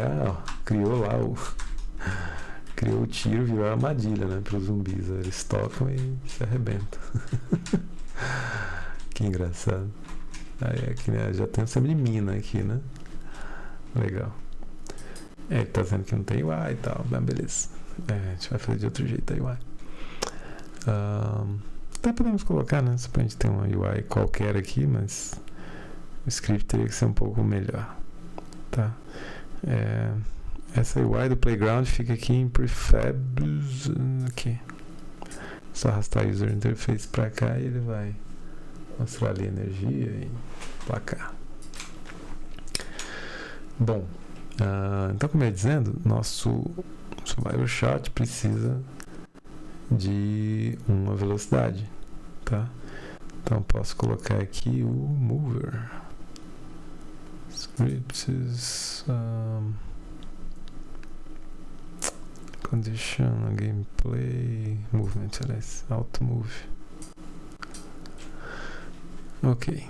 lá criou o tiro, virou a armadilha, né, para os zumbis. Eles tocam e se arrebentam. Que engraçado. Aí aqui, né, já tem um semi de mina aqui, né? Legal. Ele tá dizendo que não tem UI e tal, mas beleza. A gente vai fazer de outro jeito a UI. Até podemos colocar, né? Só pra gente ter uma UI qualquer aqui, mas o script teria que ser um pouco melhor. Tá? Essa UI do Playground fica aqui em Prefabs. Aqui. Só arrastar o User Interface pra cá e ele vai mostrar ali a energia e placar. Bom, então, como eu ia dizendo, nosso Survivor Shot precisa de uma velocidade, tá? Então posso colocar aqui o mover scripts, condition, gameplay, movement, aliás, auto move. Ok.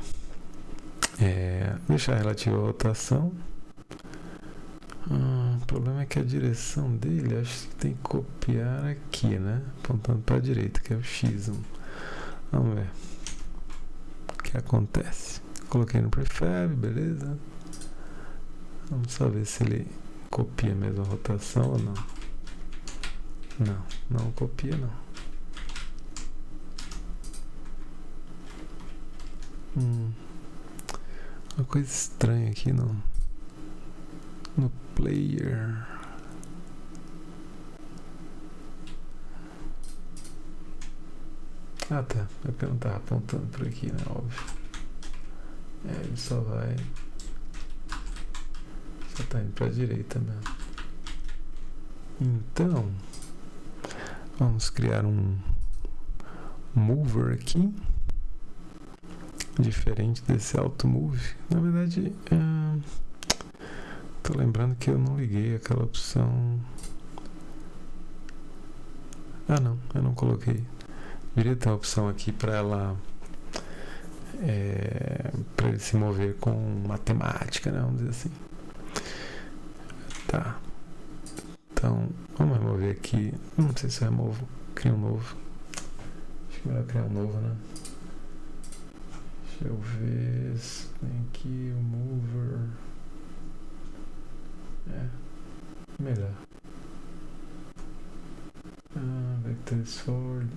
Deixar relativo à rotação. O problema é que a direção dele, acho que tem que copiar aqui, né? Apontando para a direita, que é o X1. Vamos ver o que acontece. Coloquei no prefab, beleza. Vamos só ver se ele copia mesmo a rotação ou não. Não copia não. Uma coisa estranha aqui no player. Ah, tá. É porque eu não tava apontando por aqui, né? Óbvio. Ele só tá indo pra direita mesmo. Então, vamos criar um mover aqui. Diferente desse auto move. Na verdade, tô lembrando que eu não liguei aquela opção. Ah, não, eu não coloquei. Deveria ter uma opção aqui para ela para ele se mover com matemática, né? Vamos dizer assim. Tá. Então, vamos remover aqui. Não sei se eu removo. Cria um novo. Acho que é melhor criar um novo, né? Deixa eu ver se tem aqui o mover. Melhor. Vector sword.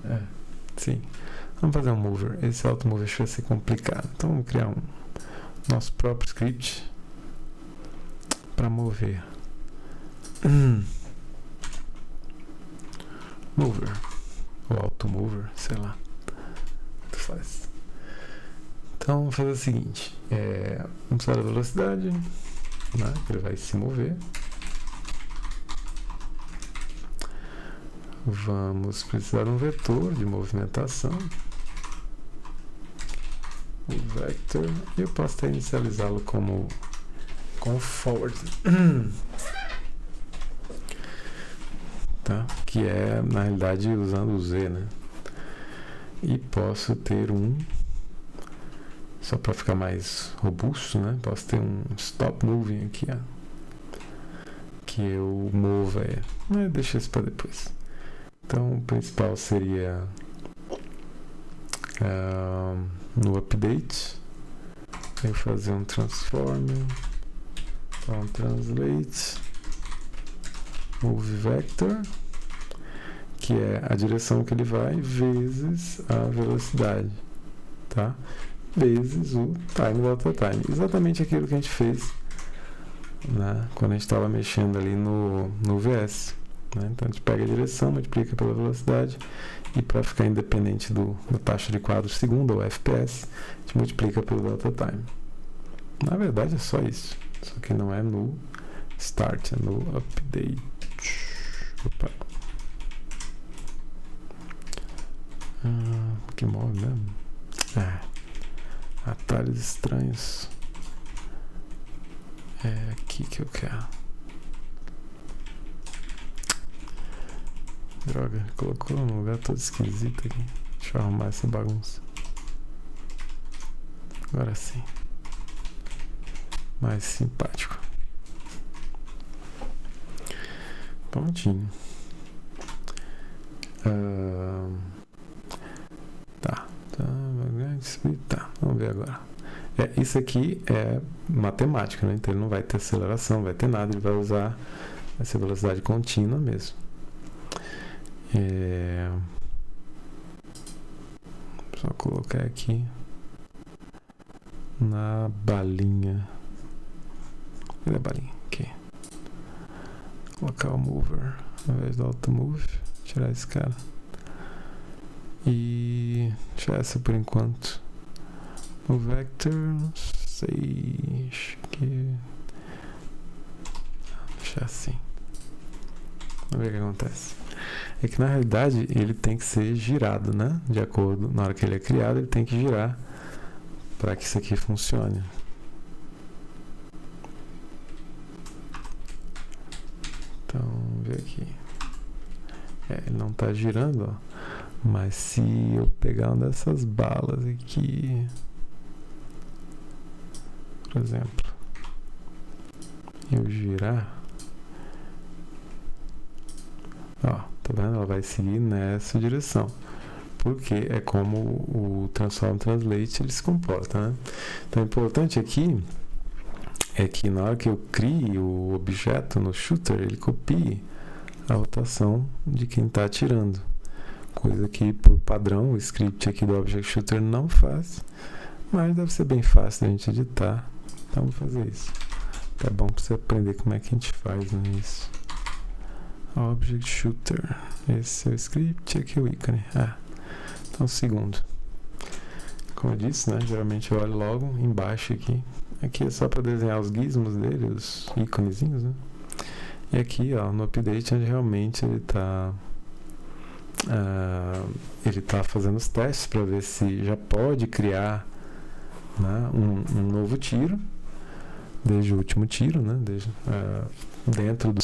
Sim. Vamos fazer um mover. Esse auto mover vai ser complicado. Então vamos criar nosso próprio script para mover. Mover. Ou auto mover, sei lá. Tu faz. Então vamos fazer o seguinte. Vamos usar a velocidade, né? Ele vai se mover. Vamos precisar de um vetor de movimentação. O vector. E eu posso até inicializá-lo com forward. Tá? Que é, na realidade, usando o Z, né? E posso ter só para ficar mais robusto, né? Posso ter um stop moving aqui, ó. Que eu movo mas deixa isso para depois. Então, o principal seria no update, eu fazer um transform, então translate, move vector, que é a direção que ele vai, vezes a velocidade, tá? Vezes o time delta time. Exatamente aquilo que a gente fez, né, quando a gente estava mexendo ali no VS. Né? Então a gente pega a direção, multiplica pela velocidade e para ficar independente da taxa de quadros segundo, ou FPS, a gente multiplica pelo delta time. Na verdade é só isso. Só que não é no start, é no update. Opa. Que move mesmo. Atalhos estranhos. É aqui que eu quero. Droga, colocou num lugar todo esquisito aqui. Deixa eu arrumar essa bagunça. Agora sim. Mais simpático. Prontinho. Tá, vamos ver agora. Isso aqui é matemática, né? Então ele não vai ter aceleração, não vai ter nada, ele vai usar essa velocidade contínua mesmo. Só colocar aqui na balinha. Cadê a balinha? Aqui. Colocar o mover ao invés do auto move. Tirar esse cara. E deixar essa por enquanto. O vector, não sei. Acho que. Deixar assim. Vamos ver o que acontece. É que na realidade ele tem que ser girado, né? De acordo, na hora que ele é criado, ele tem que girar para que isso aqui funcione. Então, vamos ver aqui. Ele não está girando, ó. Mas se eu pegar uma dessas balas aqui, por exemplo, eu girar, ó, tá vendo? Ela vai seguir nessa direção, porque é como o Transform Translate ele se comporta, né? Então o importante aqui é que na hora que eu crie o objeto no shooter, ele copie a rotação de quem está atirando. Coisa que, por padrão, o script aqui do Object Shooter não faz, mas deve ser bem fácil da gente editar Então vou fazer isso. É bom para você aprender como é que a gente faz isso. Object Shooter. Esse é o script, aqui é o ícone. Então segundo. Como eu disse, né? Geralmente eu olho logo embaixo aqui. Aqui é só para desenhar os gizmos dele, os íconezinhos, né? E aqui, ó, no update, onde realmente ele tá fazendo os testes para ver se já pode criar, né, um novo tiro, desde o último tiro, né? Dentro da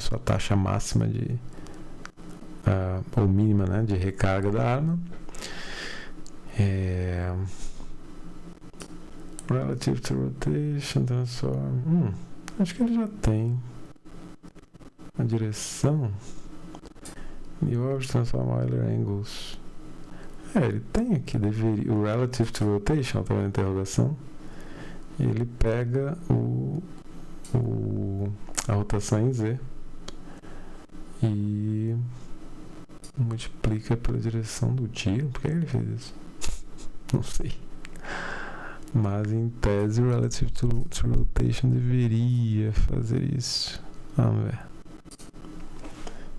sua taxa máxima ou mínima, né, de recarga da arma. Relative to rotation, transform. Acho que ele já tem a direção. E o object transform Euler angles. Ele tem aqui, deveria. O relative to rotation, tá vendo a interrogação? Ele pega a rotação em Z e multiplica pela direção do tiro. Por que ele fez isso? Não sei. Mas em tese o relative to rotation deveria fazer isso. Vamos ver.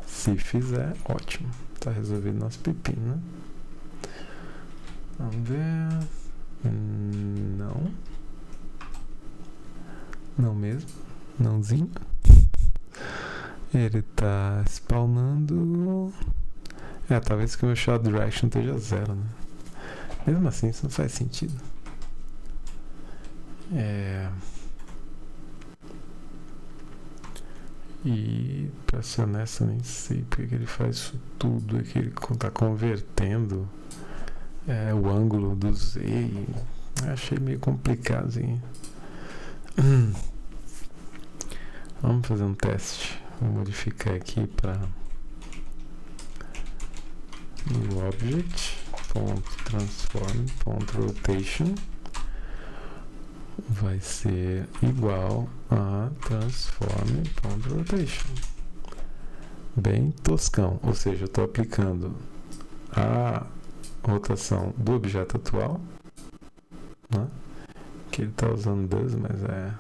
Se fizer, ótimo. Tá resolvido nosso pepino, né? Vamos ver. Não mesmo. Nãozinho. Ele tá spawnando. Talvez que o meu shot direction esteja 0, né? Mesmo assim, isso não faz sentido. E pra ser honesto, eu nem sei porque que ele faz isso tudo. É que ele tá convertendo o ângulo do Z. Achei meio complicado, assim. Vamos fazer um teste. Vou modificar aqui para o object.transform.rotation vai ser igual a transform.rotation. Bem toscão, ou seja, eu estou aplicando a rotação do objeto atual, né? Que ele está usando does, mas é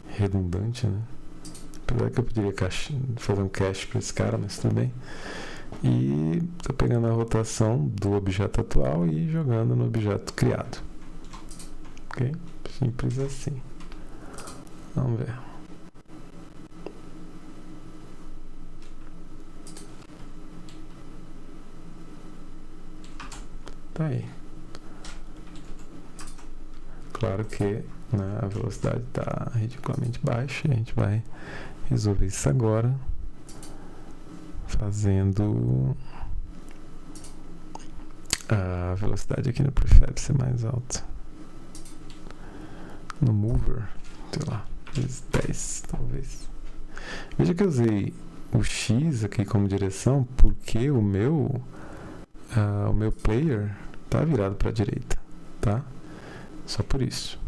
redundante, né? Apesar que eu poderia fazer um cache para esse cara, mas tudo bem. E estou pegando a rotação do objeto atual e jogando no objeto criado. Ok? Simples assim. Vamos ver. Tá aí. Claro que, né, a velocidade está ridiculamente baixa. A gente vai resolver isso agora fazendo a velocidade aqui no prefab ser mais alta. No mover, sei lá, 10 talvez. Veja que eu usei o X aqui como direção porque o meu player tá virado para a direita, tá? Só por isso.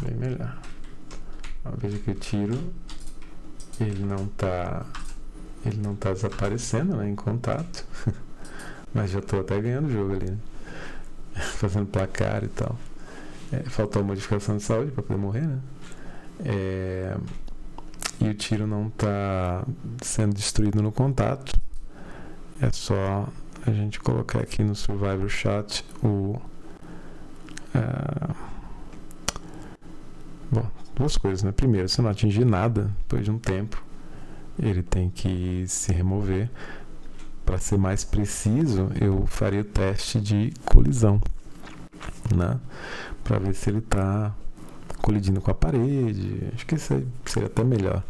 Bem melhor. Veja que o tiro ele não tá desaparecendo, né, em contato. Mas já tô até ganhando o jogo ali, né? Fazendo placar e tal. Faltou a modificação de saúde para poder morrer, né? E o tiro não tá sendo destruído no contato. É só a gente colocar aqui no Survivor Shot bom, duas coisas, né? Primeiro, se não atingir nada depois de um tempo, ele tem que se remover. Para ser mais preciso, eu faria o teste de colisão, né? Para ver se ele está colidindo com a parede. Acho que isso aí seria até melhor.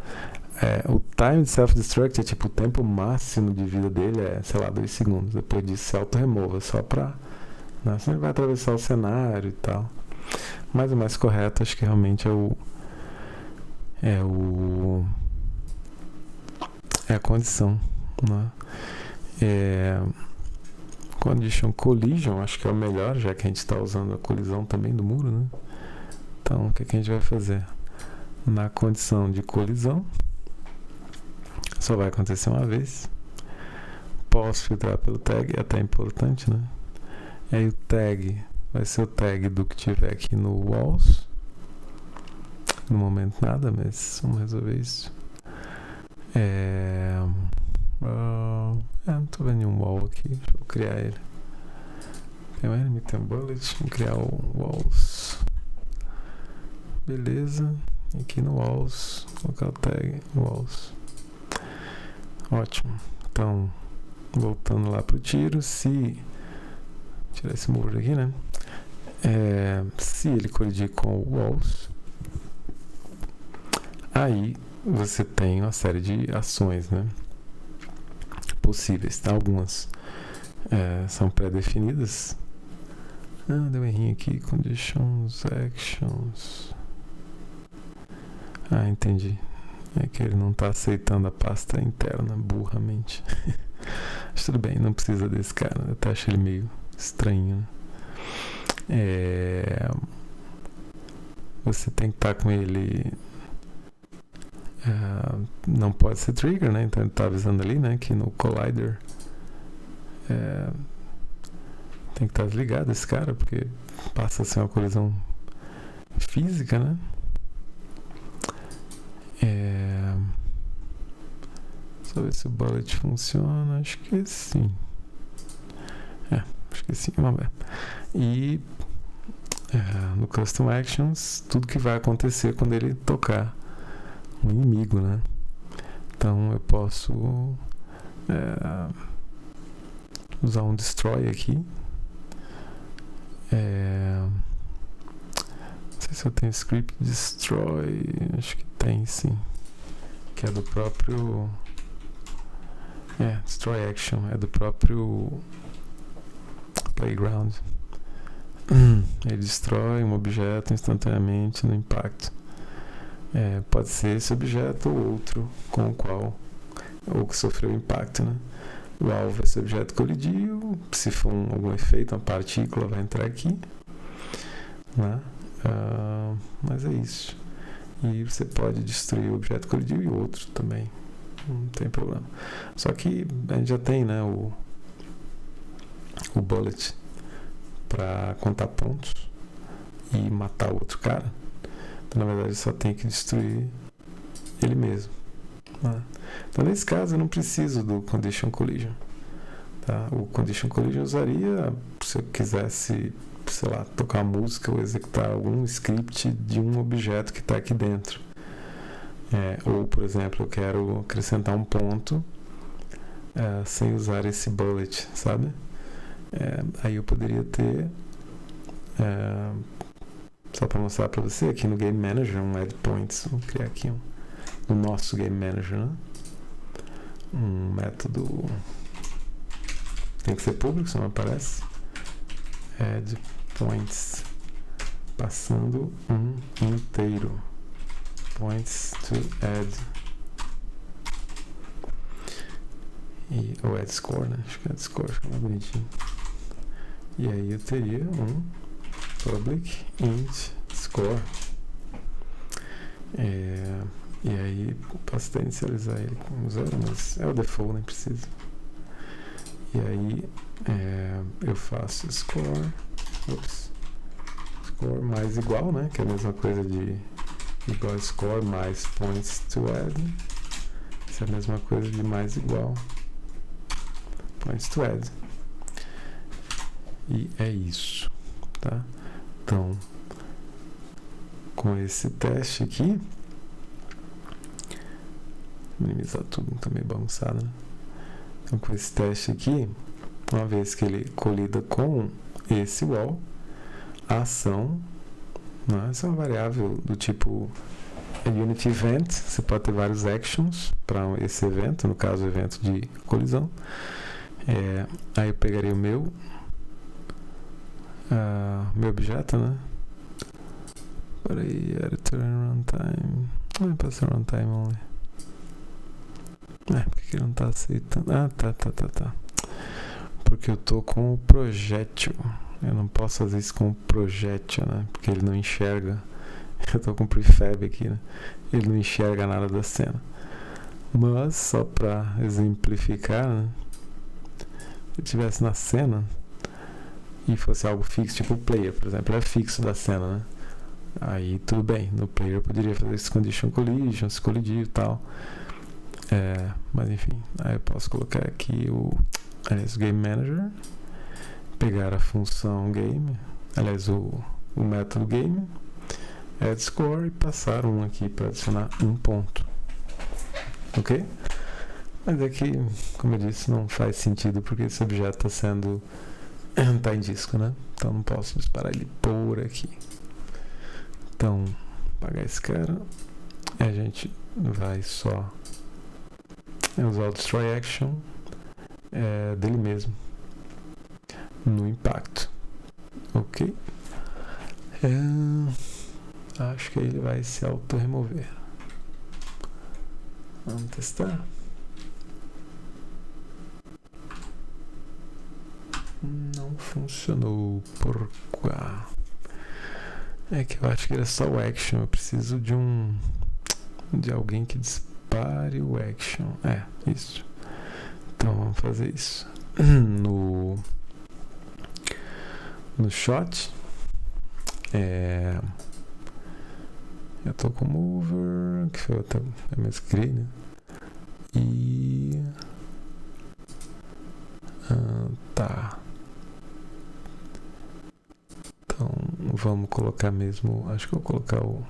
O time de self-destruct é tipo o tempo máximo de vida dele é, sei lá, 2 segundos. Depois disso se auto-remova, só para, né? Senão ele vai atravessar o cenário e tal. Mas o mais correto, acho que realmente é a condição, né? Condition collision, acho que é o melhor, já que a gente está usando a colisão também do muro, né? Então, o que a gente vai fazer? Na condição de colisão, só vai acontecer uma vez. posso filtrar pelo tag, é até importante, né? E aí o tag vai ser o tag do que tiver aqui no walls. No momento nada, mas vamos resolver isso. Não tô vendo nenhum wall aqui. Deixa eu criar ele. Tem um enemy, tem um bullet. Vamos criar o walls. Beleza. Aqui no walls. Colocar o tag walls. Ótimo. Então, voltando lá pro tiro. Se tirar esse mover aqui, né? Se ele colidir com o walls, aí você tem uma série de ações, né, possíveis, tá? Algumas são pré-definidas. Deu um errinho aqui. Conditions, actions. Entendi. É que ele não está aceitando a pasta interna, burramente. Mas tudo bem, não precisa desse cara. Eu até acho ele meio estranho, né? Você tem que estar com ele. Não pode ser trigger, né? Então ele está avisando ali, né, que no collider tem que estar desligado esse cara, porque passa a ser uma colisão física, né? Só ver se o bullet funciona. Acho que sim. Acho que sim, vamos ver. E no Custom Actions, tudo que vai acontecer quando ele tocar um inimigo, né? Então eu posso usar um Destroy aqui. Não sei se eu tenho script Destroy. Acho que tem, sim. Que é do próprio... Destroy Action. É do próprio Playground. Ele destrói um objeto instantaneamente no impacto. Pode ser esse objeto ou outro com o qual, ou que sofreu impacto, né? O alvo é esse objeto colidiu. Se for algum efeito, uma partícula vai entrar aqui, né? Mas é isso. E você pode destruir o objeto colidiu e outro também, não tem problema. Só que a gente já tem, né, o bullet para contar pontos e matar o outro cara. Então, na verdade, só tem que destruir ele mesmo, né? Então, nesse caso, eu não preciso do Condition Collision, tá? O Condition Collision eu usaria se eu quisesse, sei lá, tocar música ou executar algum script de um objeto que está aqui dentro. Ou, por exemplo, eu quero acrescentar um ponto sem usar esse bullet, sabe? Aí eu poderia ter, só para mostrar para você, aqui no Game Manager, um Add Points. Vou criar aqui no nosso Game Manager, né? Um método, tem que ser público, senão aparece. Add Points, passando um inteiro. Points to add. Ou add score, né? Acho que add score fica mais bonitinho. E aí eu teria um public int score. E aí posso até inicializar ele com 0, mas é o default, nem precisa. E aí eu faço score mais igual, né? Que é a mesma coisa de igual score mais points to add. Isso é a mesma coisa de mais igual points to add. E é isso, tá? Então, com esse teste aqui, minimizar tudo, tá meio bagunçado, né? Então, com esse teste aqui, uma vez que ele colida com esse wall, a ação, né? Essa é uma variável do tipo Unity Event. Você pode ter vários actions para esse evento, no caso o evento de colisão. Aí eu pegaria o meu objeto, né? Peraí, editor and runtime. Pode ser runtime only. Por que ele não está aceitando? Tá. Porque eu tô com o projétil. Eu não posso fazer isso com o projétil, né? Porque ele não enxerga. Eu tô com o prefab aqui, né? Ele não enxerga nada da cena. Mas, só para exemplificar, né? ele estivesse na cena e fosse algo fixo, tipo o player, por exemplo, é fixo da cena, né? Aí tudo bem, no player eu poderia fazer esse condition collision, se colidir e tal. Mas enfim, aí eu posso colocar aqui o Game Manager, pegar a função game, aliás, o método game, add score e passar um aqui para adicionar um ponto. Ok? Mas aqui, como eu disse, não faz sentido porque esse objeto está em disco, né? Então não posso disparar ele por aqui. Então, apagar esse cara e a gente vai só usar o Destroy Action dele mesmo no impacto. Ok? Acho que ele vai se auto-remover. Vamos testar. Não funcionou. Por quê? É que eu acho que era só o action. Eu preciso de alguém que dispare o action. Isso. Então vamos fazer isso. No shot. Eu tô com mover, que foi a minha screen, né? E tá. Então vamos colocar mesmo. Acho que eu vou colocar o.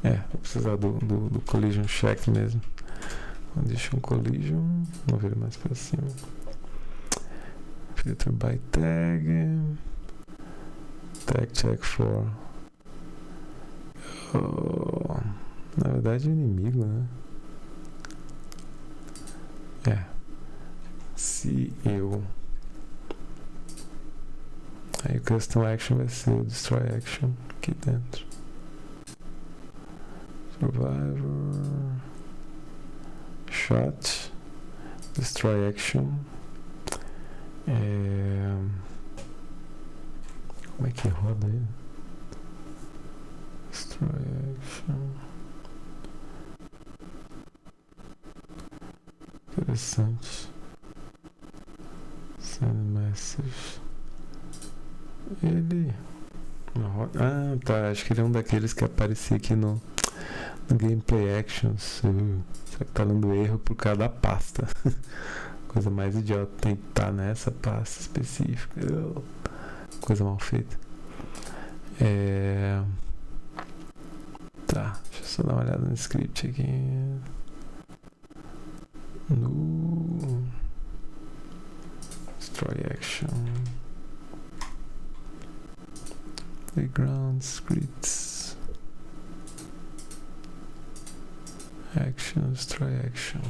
Vou precisar do collision check mesmo. Deixa um collision. Vou ver mais pra cima. Filter by tag. Tag check for. Na verdade é inimigo, né? Se eu. Aí o custom action vai ser o destroy action aqui dentro. Survivor. Shot. Destroy action. Como é que roda aí? Destroy action. Interessante. Send message. Ele. Tá. Acho que ele é um daqueles que aparecia aqui no Gameplay Actions. Só que tá dando erro por causa da pasta. Coisa mais idiota. Tem que estar nessa pasta específica. Coisa mal feita. Tá. Deixa eu só dar uma olhada no script aqui. No Destroy Action. Playground scripts. Action, Destroy Action.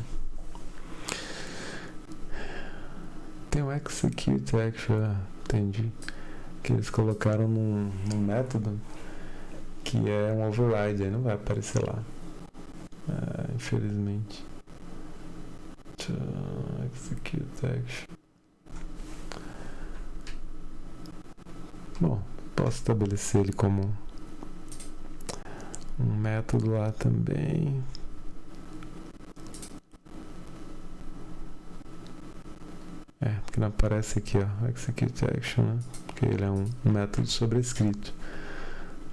Tem o Execute Action, entendi. Que eles colocaram num método que é um override, aí não vai aparecer lá. Infelizmente. Execute Action. Bom, posso estabelecer ele como um método lá também. Porque não aparece aqui, ó, Execute Action, né? Porque ele é um método sobrescrito.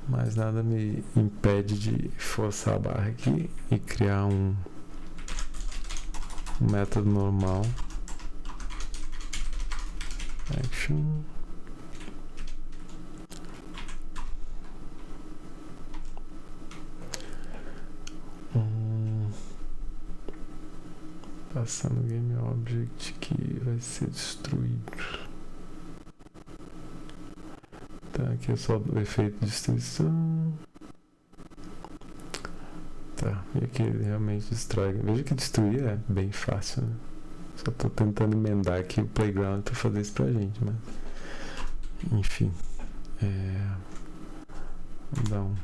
Mas nada me impede de forçar a barra aqui e criar um método normal. Action. Passando o Game Object que vai ser destruído. Tá, aqui é só o efeito de destruição. Tá, e aqui ele realmente destrói. Veja que destruir é bem fácil, né? Só tô tentando emendar aqui o Playground para fazer isso pra gente, mas enfim. Vamos dar um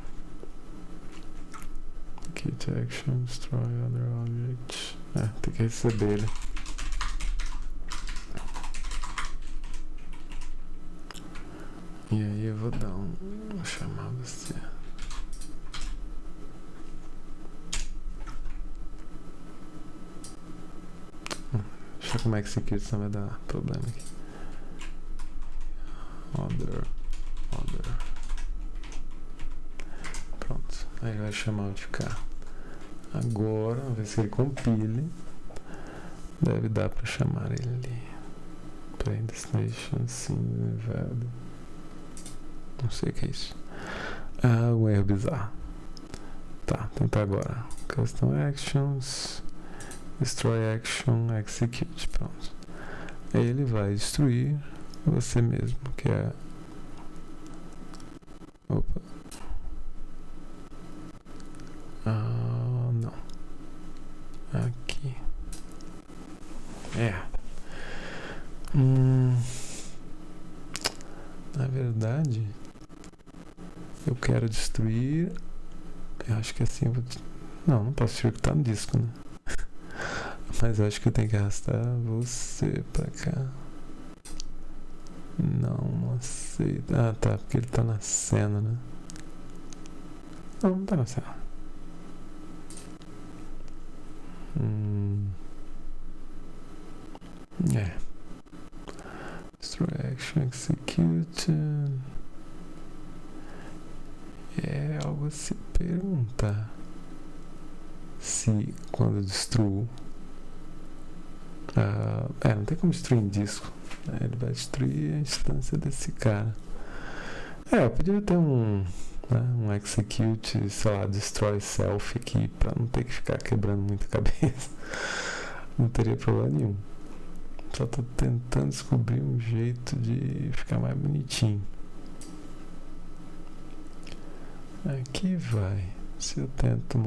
Execute Action, Destroy Other Object. Tem que receber ele. E aí eu vou dar vou chamar você. Deixa como execute, senão vai dar problema aqui. Other. Pronto. Aí vai chamar o de cá. Agora, vamos ver se ele compile. Deve dar para chamar ele ali. Play destination, sim, velho. Não sei o que é isso. Ah, um erro bizarro. Tá, tentar agora. Custom actions. Destroy action, execute. Pronto. Aí ele vai destruir você mesmo, que é... Opa. Ah, não. Aqui. Na verdade, eu quero destruir. Eu acho que assim eu vou. Não posso destruir o que tá no disco, né? Mas eu acho que eu tenho que arrastar você pra cá. Não aceita. Ah, tá, porque ele tá na cena, né? Não tá na cena. Destroy action execute. É algo a se perguntar. Se quando destruo. Não tem como destruir em disco. Ele vai destruir a instância desse cara. Eu podia ter um execute, sei lá, destroy self aqui pra não ter que ficar quebrando muita cabeça. Não teria problema nenhum. Só tô tentando descobrir um jeito de ficar mais bonitinho. Aqui vai. Se eu tento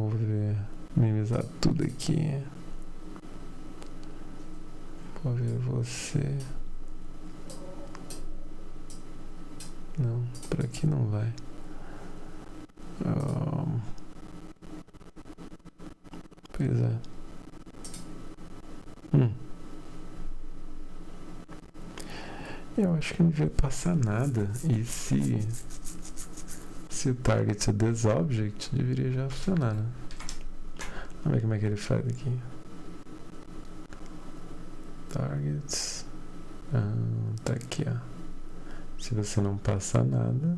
minimizar tudo aqui. Mover você. Não, por aqui não vai. Pois é. Eu acho que não vai passar nada. E se o target é this object, deveria já funcionar, né? Vamos ver como é que ele faz aqui. Targets. Tá aqui, ó. Se você não passar nada.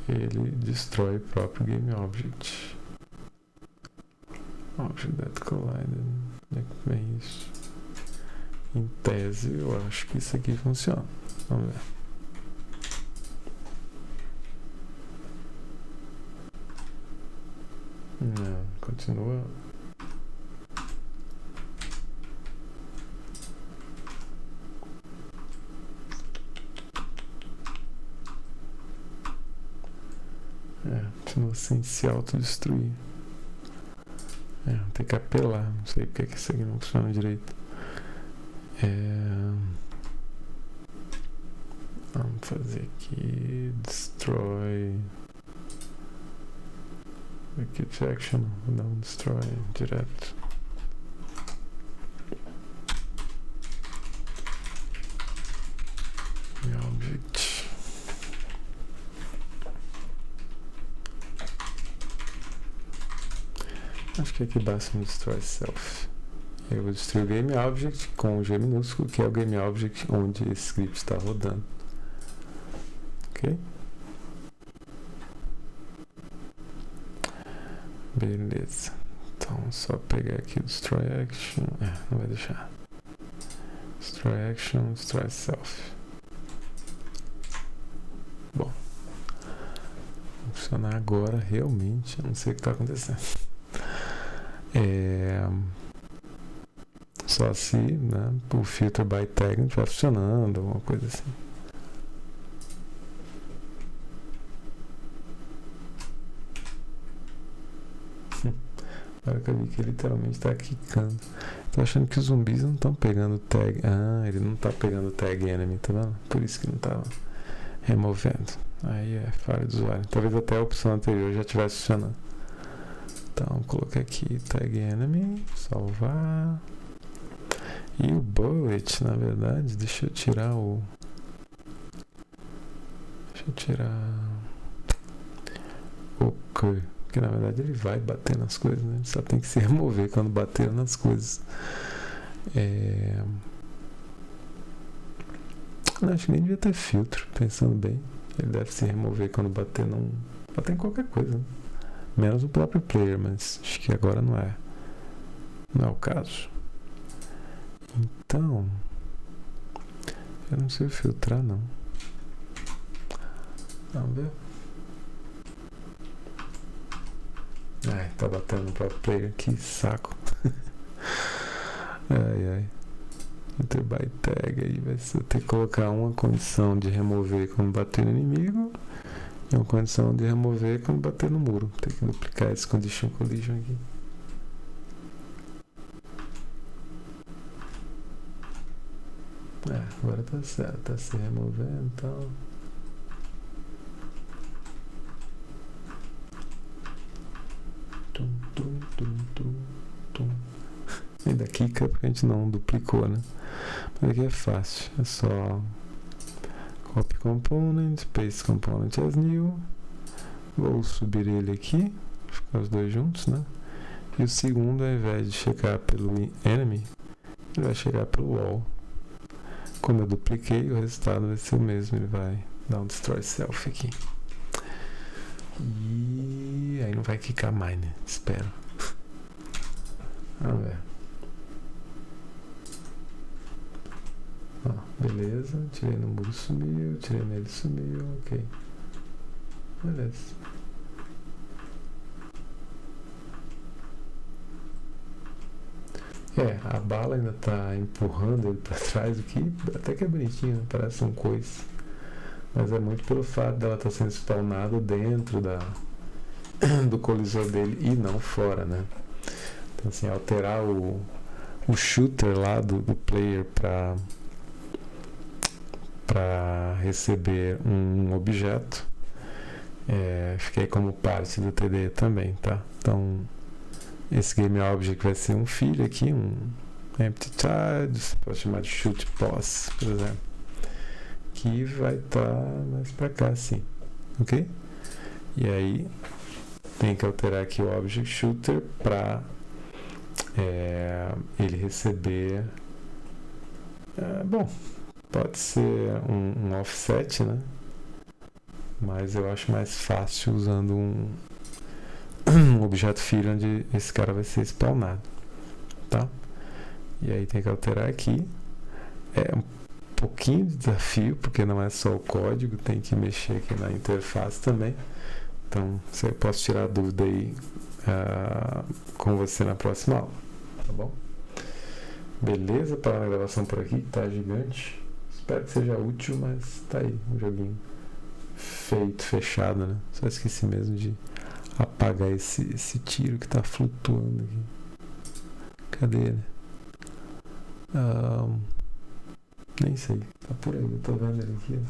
Ele destrói o próprio game object. Object that collided. Onde é que vem isso? Em tese, eu acho que isso aqui funciona. Vamos ver. Não, continua. Continua sem se autodestruir. Tem que apelar. Não sei porque que isso aqui não funciona direito. Vamos fazer aqui. Destroy. Execute action. Não, destroy direto. Object. Acho que aqui basta um destroy self. Eu vou destruir o game object com o G minúsculo, que é o game object onde esse script está rodando. Ok? Beleza. Então, só pegar aqui o destroy action. Não vai deixar. Destroy action, destroy self. Bom. Vai funcionar agora realmente. Eu não sei o que está acontecendo. Só se, né, o filter by tag não estiver funcionando, alguma coisa assim. Agora que eu vi que literalmente está quicando. Tô achando que os zumbis não estão pegando tag. Ele não está pegando tag enemy, tá vendo? Por isso que não estava removendo. Aí é falha do usuário. Talvez até a opção anterior já estivesse funcionando. Então, vou colocar aqui tag enemy, salvar. E o bullet, na verdade, deixa eu tirar o Deixa eu tirar. Ok. Porque na verdade ele vai bater nas coisas, né? Só tem que se remover quando bater nas coisas. Acho que nem devia ter filtro, pensando bem. Ele deve se remover quando bater bater em qualquer coisa, né? Menos o próprio player, mas acho que agora não é o caso. Então, eu não sei filtrar não. Vamos ver. Ai, tá batendo no próprio player, que saco. Ai. Enter by tag aí vai ser ter que colocar uma condição de remover quando bater no inimigo e uma condição de remover quando bater no muro. Tem que duplicar esse condition aqui. Agora tá certo, tá se removendo e tal. E daqui que a gente não duplicou, né? Mas aqui é fácil, é só copy component, paste component as new. Vou subir ele aqui, ficar os dois juntos, né? E o segundo, ao invés de chegar pelo enemy, ele vai chegar pelo wall. Como eu dupliquei, o resultado vai ser o mesmo, ele vai dar um destroy self aqui. E aí não vai quicar mais, né? Espero. Vamos ver. Beleza, tirei no muro, sumiu, tirei nele, sumiu, ok. Beleza. A bala ainda tá empurrando ele pra trás, o que até que é bonitinho, né? Parece um coice. Mas é muito pelo fato dela estar sendo spawnada dentro do colisor dele e não fora, né? Então assim, alterar o shooter lá do player para receber um objeto fiquei como parte do TD também, tá? Então esse game object vai ser um filho aqui, um empty child, você pode chamar de shoot boss, por exemplo, que vai estar mais para cá assim, ok? E aí tem que alterar aqui o object shooter para ele receber pode ser um offset, né? Mas eu acho mais fácil usando um objeto filho onde esse cara vai ser spawnado, tá? E aí tem que alterar aqui. É um pouquinho de desafio, porque não é só o código, tem que mexer aqui na interface também. Então, eu posso tirar a dúvida aí com você na próxima aula, tá bom? Beleza, para a gravação por aqui, tá gigante. Espero que seja útil, mas tá aí, um joguinho fechado, né? Só esqueci mesmo de apagar esse tiro que tá flutuando aqui. Cadê ele? Nem sei, tá por aí, eu tô vendo ele aqui, ó.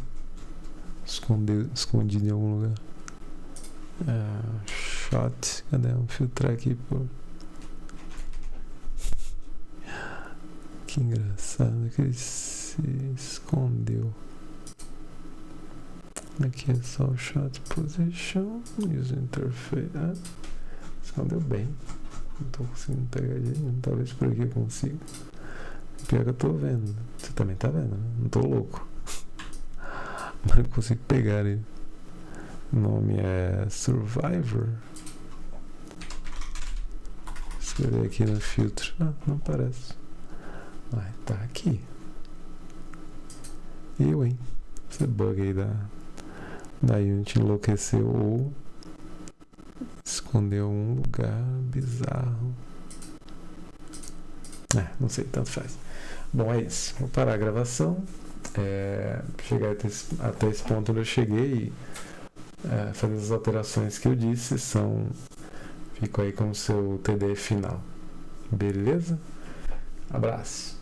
Escondido em algum lugar. Shot, cadê? Vamos filtrar aqui, pô. Que engraçado que ele se escondeu. Aqui é só o shot position, user interface. Escondeu bem. Não tô conseguindo pegar ele nenhum. Talvez por aqui eu consiga. Pior que eu tô vendo. Você também tá vendo, né? Não tô louco. Mas eu consigo pegar ele. O nome é Survivor. Escrever aqui no filtro. Não aparece. Tá aqui. Hein? Esse bug aí da Unity enlouqueceu ou escondeu um lugar bizarro. Não sei, tanto faz. Bom, é isso. Vou parar a gravação. Chegar até esse ponto onde eu cheguei e fazer as alterações que eu disse fico aí com o seu TD final. Beleza? Abraço.